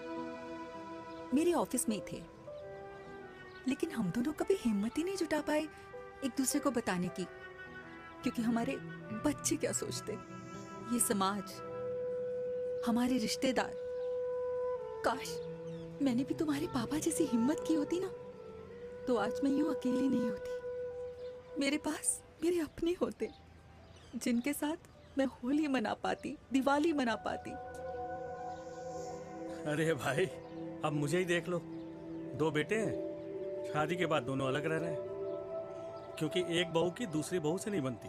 मेरे ऑफिस में ही थे, लेकिन हम दोनों कभी हिम्मत ही नहीं जुटा पाए एक दूसरे को बताने की, क्योंकि हमारे बच्चे क्या सोचते, ये समाज, हमारे रिश्तेदार। काश मैंने भी तुम्हारे पापा जैसी हिम्मत की होती ना, तो आज मैं यूं अकेली नहीं होती। मेरे पास मेरे अपने होते जिनके साथ मैं होली मना पाती, दिवाली मना पाती। अरे भाई, अब मुझे ही देख लो, 2 बेटे हैं, शादी के बाद दोनों अलग रह रहे हैं, क्योंकि एक बहू की दूसरी बहू से नहीं बनती,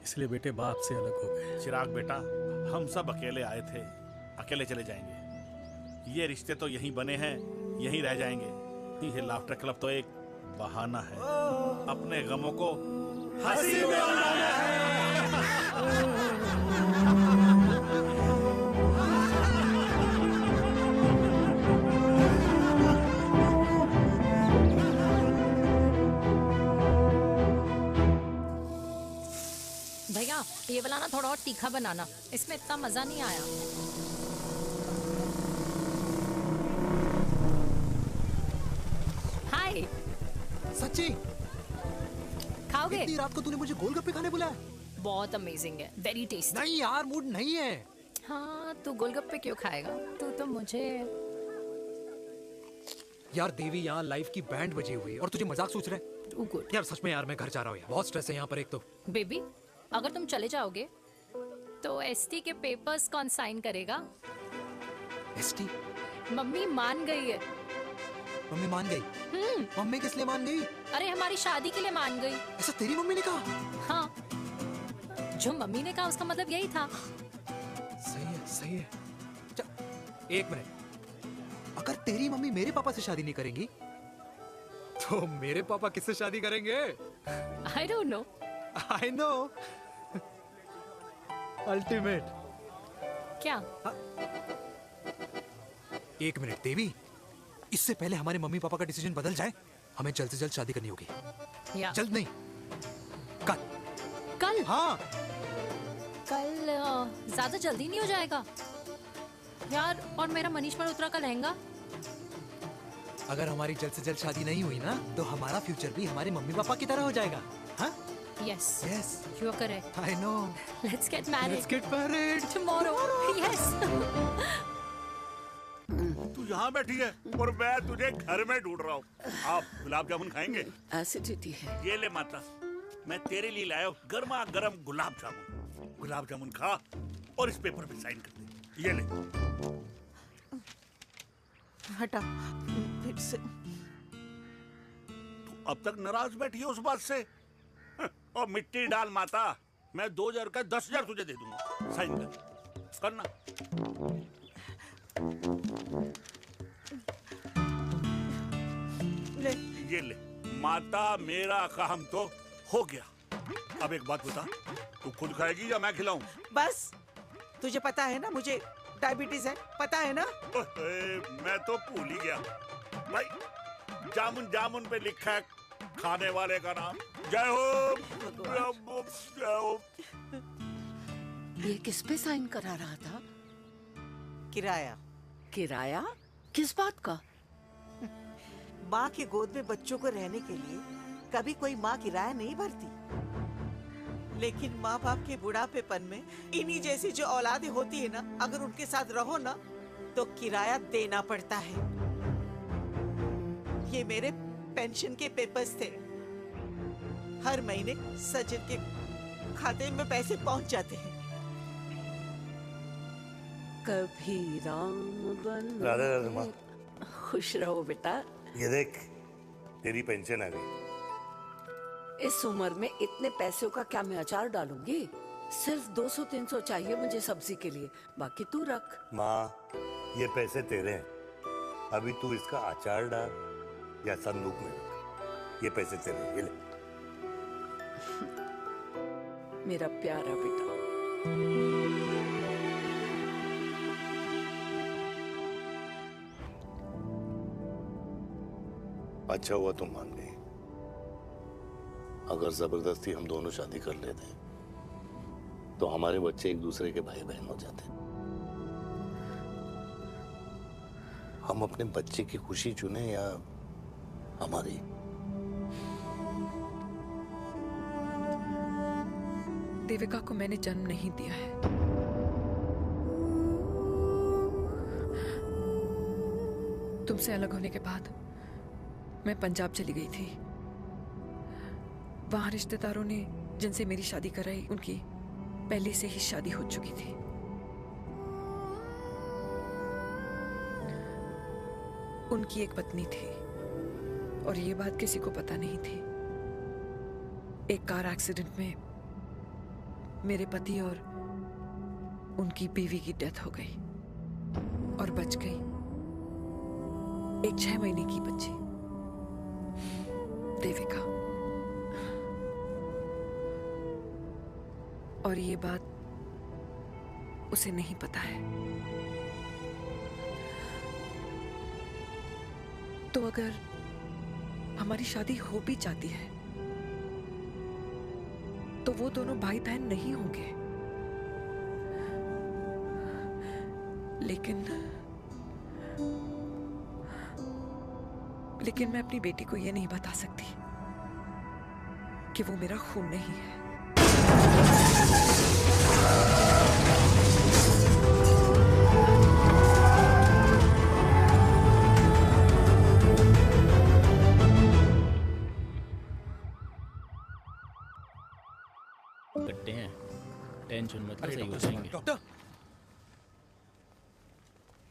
इसलिए बेटे बाप से अलग हो गए। चिराग बेटा, हम सब अकेले आए थे, अकेले चले जाएंगे। ये रिश्ते तो यहीं बने हैं, यहीं रह जाएंगे। ये लाफ्टर क्लब तो एक बहाना है अपने गमों को हंसी में बनाना है। भैया, ये वाला ना थोड़ा और तीखा बनाना, इसमें इतना मजा नहीं आया। हाय। सच्ची? खाओगे? इतनी रात को तूने मुझे गोलगप्पे खाने बुलाया? बहुत अमेजिंग है, वेरी टेस्टी। नहीं यार, मूड नहीं है। हाँ, तू गोलगप्पे क्यों खाएगा? तू तो मुझे। यार देवी, यहाँ लाइफ की बैंड बजी हुई है और तुझे मजाक सोच रहे हैं? यार सच में यार, मैं घर जा रहा हूँ यार, बहुत स्ट्रेस है यहाँ पर एक तो। बेबी, अगर तुम चले जाओगे तो एसटी के पेपर्स कौन साइन करेगा? एसटी? मम्मी मान गई है। मम्मी मान गई? मम्मी किस लिए मान गई? अरे हमारी शादी के लिए मान गई। ऐसा तेरी मम्मी ने कहा? हाँ, जो मम्मी ने कहा उसका मतलब यही था। सही है, सही है। एक मिनट, अगर तेरी मम्मी मेरे पापा से शादी नहीं करेंगी तो मेरे पापा किससे शादी करेंगे? I don't know. I know. Ultimate. क्या? एक मिनट देवी, इससे पहले हमारे मम्मी पापा का डिसीजन बदल जाए, हमें जल्द से जल्द शादी करनी होगी। जल्द नहीं, कल। कल? हाँ। कल ज्यादा जल्दी नहीं हो जाएगा यार? और मेरा मनीष मल्होत्रा का लहंगा? अगर हमारी जल्द से जल्द शादी नहीं हुई ना, तो हमारा फ्यूचर भी हमारे मम्मी पापा की तरह हो जाएगा। हाँ? Yes. Yes. You are correct. I know. Let's get married. Let's get married tomorrow. Yes. तू यहाँ बैठी है और मैं तुझे घर में ढूंढ रहा हूँ। आप गुलाब जामुन खाएंगे? एसिडिटी है। ये ले माता, मैं तेरे लिए लाया हूँ गर्मा गर्म गुलाब जामुन। गुलाब जामुन खा और इस पेपर पे साइन कर दे। ये ले। हटा फिर से। तू अब तक नाराज बैठी है उस बात से? और मिट्टी डाल माता, मैं 2000 का 10,000 तुझे दे दूंगा। साइन कर, करना। ले। ये ले माता, मेरा काम तो हो गया। अब एक बात बता, तू खुद खाएगी या मैं खिलाऊं? बस, तुझे पता है ना मुझे डायबिटीज है, पता है ना? मैं तो भूल ही गया भाई। जामुन जामुन पे लिखा है खाने वाले का नाम। जय हो, जय हो। ये किस पे साइन करा रहा था? किराया। किराया? किस बात का? माँ की गोद में बच्चों को रहने के लिए कभी कोई माँ किराया नहीं भरती, लेकिन माँ बाप के बुढ़ापेपन में इन्हीं जैसी जो औलादें होती है ना, अगर उनके साथ रहो ना तो किराया देना पड़ता है। ये मेरे पेंशन के पेपर्स थे। हर महीने सचिन के खाते में पैसे पहुंच जाते हैं। कभी राम बन। राधे राधे माँ। खुश रहो बेटा। ये देख, तेरी पेंशन आ गई। इस उम्र में इतने पैसों का क्या मैं अचार डालूंगी? सिर्फ 200-300 चाहिए मुझे सब्जी के लिए, बाकी तू रख। माँ, ये पैसे तेरे हैं। अभी तू इसका अचार डाल या संदूक में रख। ये पैसे तेरे हैं, ये ले। मेरा प्यारा बेटा। अच्छा हुआ तुम मान गई। अगर जबरदस्ती हम दोनों शादी कर लेते तो हमारे बच्चे एक दूसरे के भाई बहन हो जाते। हम अपने बच्चे की खुशी चुने या हमारी? देविका को मैंने जन्म नहीं दिया है। तुमसे अलग होने के बाद मैं पंजाब चली गई थी। वहां रिश्तेदारों ने जिनसे मेरी शादी कराई, उनकी पहले से ही शादी हो चुकी थी। उनकी एक पत्नी थी और ये बात किसी को पता नहीं थी। एक कार एक्सीडेंट में मेरे पति और उनकी बीवी की डेथ हो गई और बच गई एक 6 महीने की बच्ची, देविका। और ये बात उसे नहीं पता है। तो अगर हमारी शादी हो भी जाती है तो वो दोनों भाई बहन नहीं होंगे। लेकिन मैं अपनी बेटी को ये नहीं बता सकती कि वो मेरा खून नहीं है। कट्टे हैं, टेंशन मत लो, सही हो जाएंगे। डॉक्टर,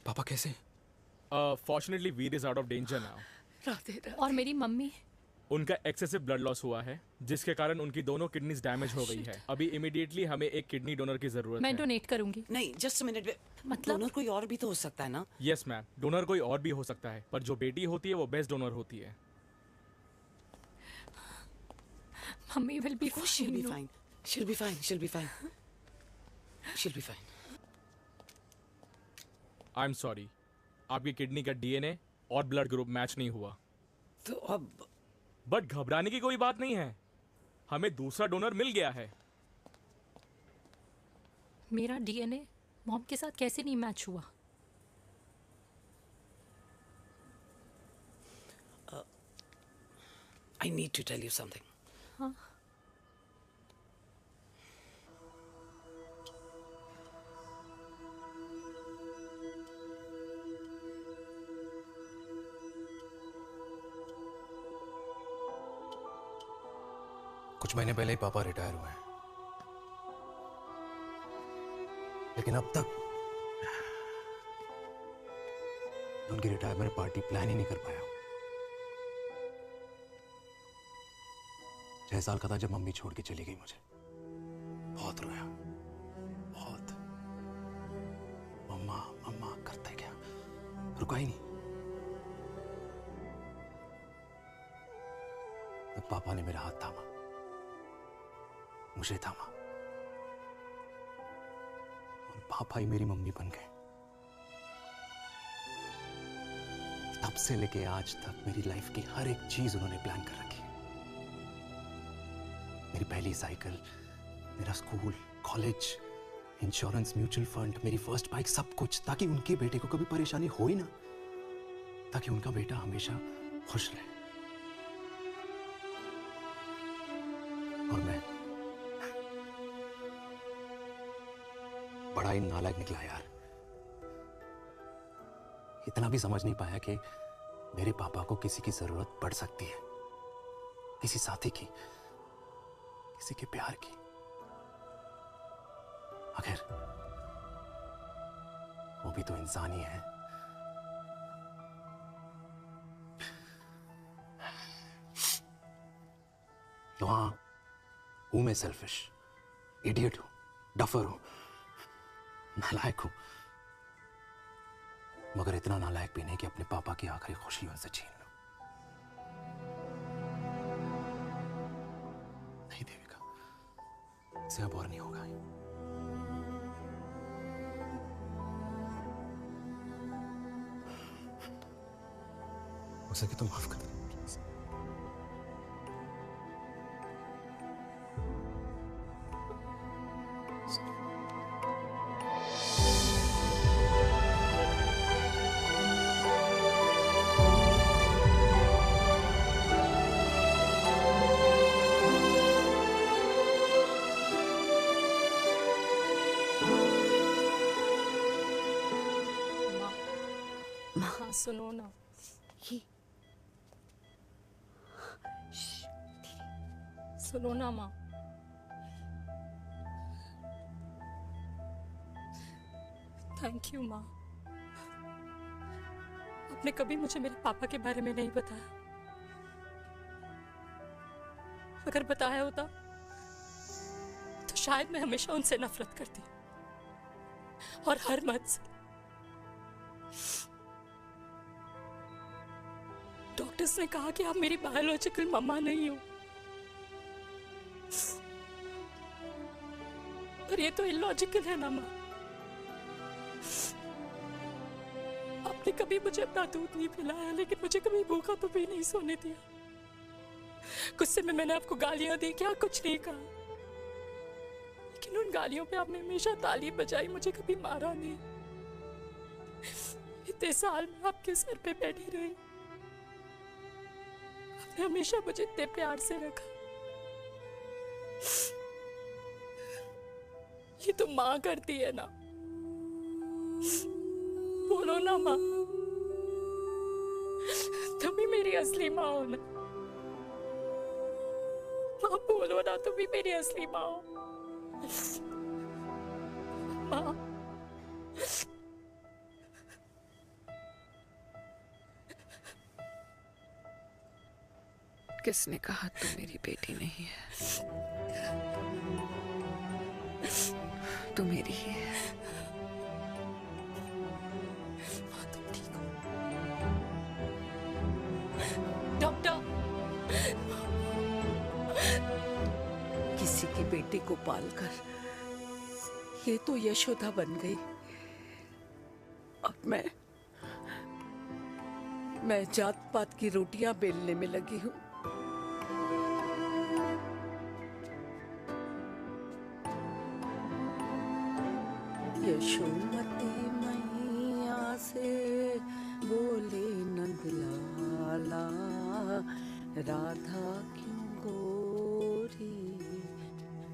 पापा कैसे? Fortunately Veer is out of danger now. और मेरी मम्मी? उनका एक्सेसिव ब्लड लॉस हुआ है जिसके कारण उनकी दोनों किडनीज डैमेज हो गई है। अभी इमीडिएटली हमें एक किडनी डोनर की जरूरत है। मैं डोनेट करूंगी। नहीं, जस्ट अ मिनट। मतलब डोनर कोई और भी तो हो सकता है ना? यस मैम, डोनर कोई और भी हो सकता है, पर जो बेटी होती है वो बेस्ट डोनर होती है। Mummy will be She'll be fine. She'll be fine. She'll be fine. She'll be fine. I am sorry, आपकी किडनी का डीएनए और ब्लड ग्रुप मैच नहीं हुआ। तो अब बट घबराने की कोई बात नहीं है, हमें दूसरा डोनर मिल गया है। मेरा डीएनए मॉम के साथ कैसे नहीं मैच हुआ? I need to tell you something. हाँ? कुछ महीने पहले ही पापा रिटायर हुए हैं, लेकिन अब तक उनकी रिटायरमेंट पार्टी प्लान ही नहीं कर पाया। 6 साल का था जब मम्मी छोड़ के चली गई मुझे। बहुत रोया, बहुत। मम्मा मम्मा करते क्या, रुका ही नहीं। तब पापा ने मेरा हाथ थामा, मुझे थामा, और पापा ही मेरी मम्मी बन गए। तब से लेके आज तक मेरी लाइफ की हर एक चीज उन्होंने प्लान कर रखी है। मेरी पहली साइकिल, मेरा school, college, insurance, mutual fund, मेरी फर्स्ट बाइक, सब कुछ, ताकि उनके बेटे को कभी परेशानी हो ही ना, ताकि उनका बेटा हमेशा खुश रहे। और मैं बड़ा ही नालायक निकला यार। इतना भी समझ नहीं पाया कि मेरे पापा को किसी की जरूरत पड़ सकती है, किसी साथी की, किसी के प्यार की। आखिर वो भी तो इंसान ही है। तो हाँ, हूं मैं सेल्फिश, इडियट हूं, डफर हूं, नालायक हूं, मगर इतना नालायक भी नहीं कि अपने पापा की आखिरी खुशी उनसे छीन लूं। नहीं देविका, इससे अब और नहीं होगा। हो सके तो माफ कर दो। हाँ सुनो ना, सुनो ना माँ। थैंक यू माँ, आपने कभी मुझे मेरे पापा के बारे में नहीं बताया। अगर बताया होता तो शायद मैं हमेशा उनसे नफरत करती, और हर मत से। डॉक्टर्स ने कहा कि आप मेरी बायोलॉजिकल मम्मा नहीं हो, पर ये तो इलॉजिकल है ना माँ। आपने कभी मुझे अपना दूध नहीं पिलाया, लेकिन मुझे कभी भूखा तो भी नहीं सोने दिया। गुस्से में मैंने आपको गालियां दी, क्या कुछ नहीं कहा, लेकिन उन गालियों पे आपने हमेशा ताली बजाई, मुझे कभी मारा नहीं। इतने साल में आपके सर पे बैठी रही, आपने हमेशा मुझे इतने प्यार से रखा। ये तो माँ करती है ना, बोलो ना माँ, तुम ही मेरी असली माँ हो ना। माँ बोलो ना, तुम ही मेरी असली माँ हो। माँ किसने कहा तू मेरी बेटी नहीं है? तू मेरी ही है। डॉक्टर, किसी की बेटी को पालकर ये तो यशोदा बन गई, और मैं जात पात की रोटियां बेलने में लगी हूँ। यशोमती मैया से बोले नंदलाला, राधा क्यों गोरी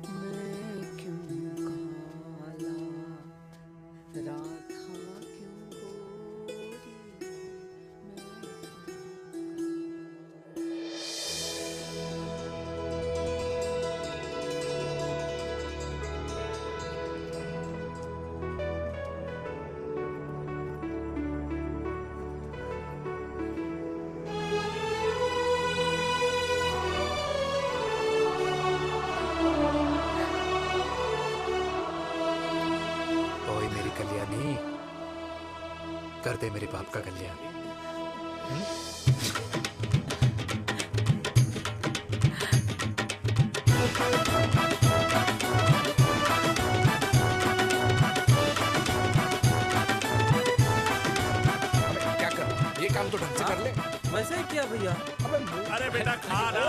मैं क्यों काला, राधा क्यों गोरी मैं। कर दे मेरे बाप का कल्याण। क्या कर, ये काम तो ढंग से कर ले। वैसे ही किया भैया। अरे बेटा खा ना।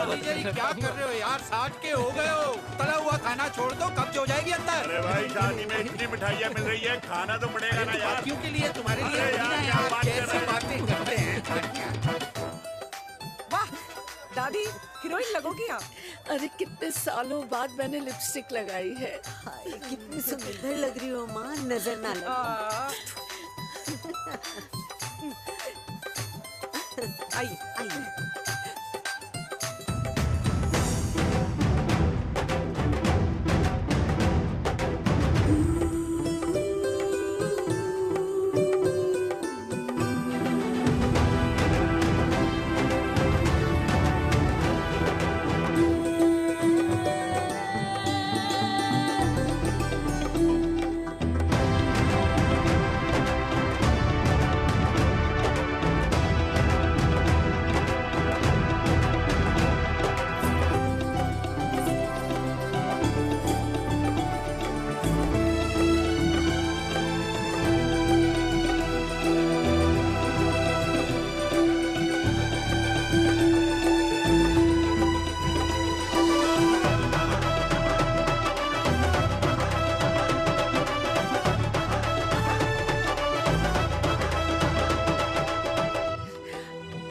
क्या कर रहे हो यार, 60 के हो गए हो, तला हुआ खाना छोड़ दो, कब्ज हो जाएगी अंदर। अरे भाई शादी में इतनी मिठाइयाँ मिल रही है, खाना तो पड़ेगा ना यार। क्यों के लिए तुम्हारे लिए अरे यार क्या बात कर रहे बातें करते हैं। वाह दादी, हीरोइन लगोगी आप। अरे कितने सालों बाद मैंने लिपस्टिक लगाई है। हाय कितनी सुंदर लग रही हो माँ, नजर ना लगे। आइए आइए।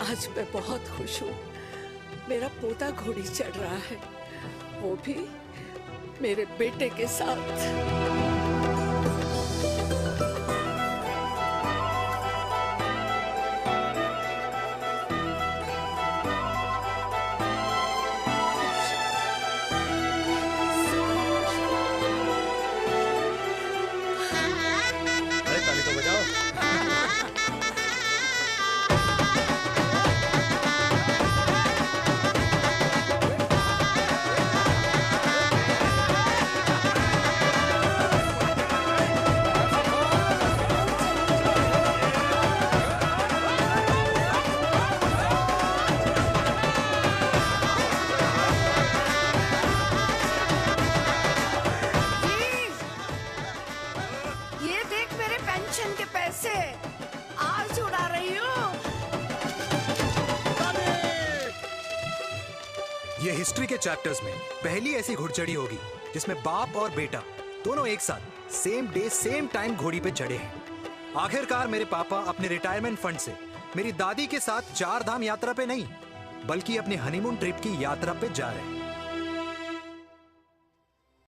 आज मैं बहुत खुश हूँ। मेरा पोता घोड़ी चढ़ रहा है, वो भी मेरे बेटे के साथ। ताली तो बजाओ। ये देख मेरे पेंशन के पैसे, आज उड़ा रही हूँ। ये हिस्ट्री के चैप्टर्स में पहली ऐसी घुड़चढ़ी होगी जिसमें बाप और बेटा दोनों एक साथ सेम डे सेम टाइम घोड़ी पे चढ़े हैं। आखिरकार मेरे पापा अपने रिटायरमेंट फंड से मेरी दादी के साथ 4 धाम यात्रा पे नहीं बल्कि अपने हनीमून ट्रिप की यात्रा पे जा रहे हैं।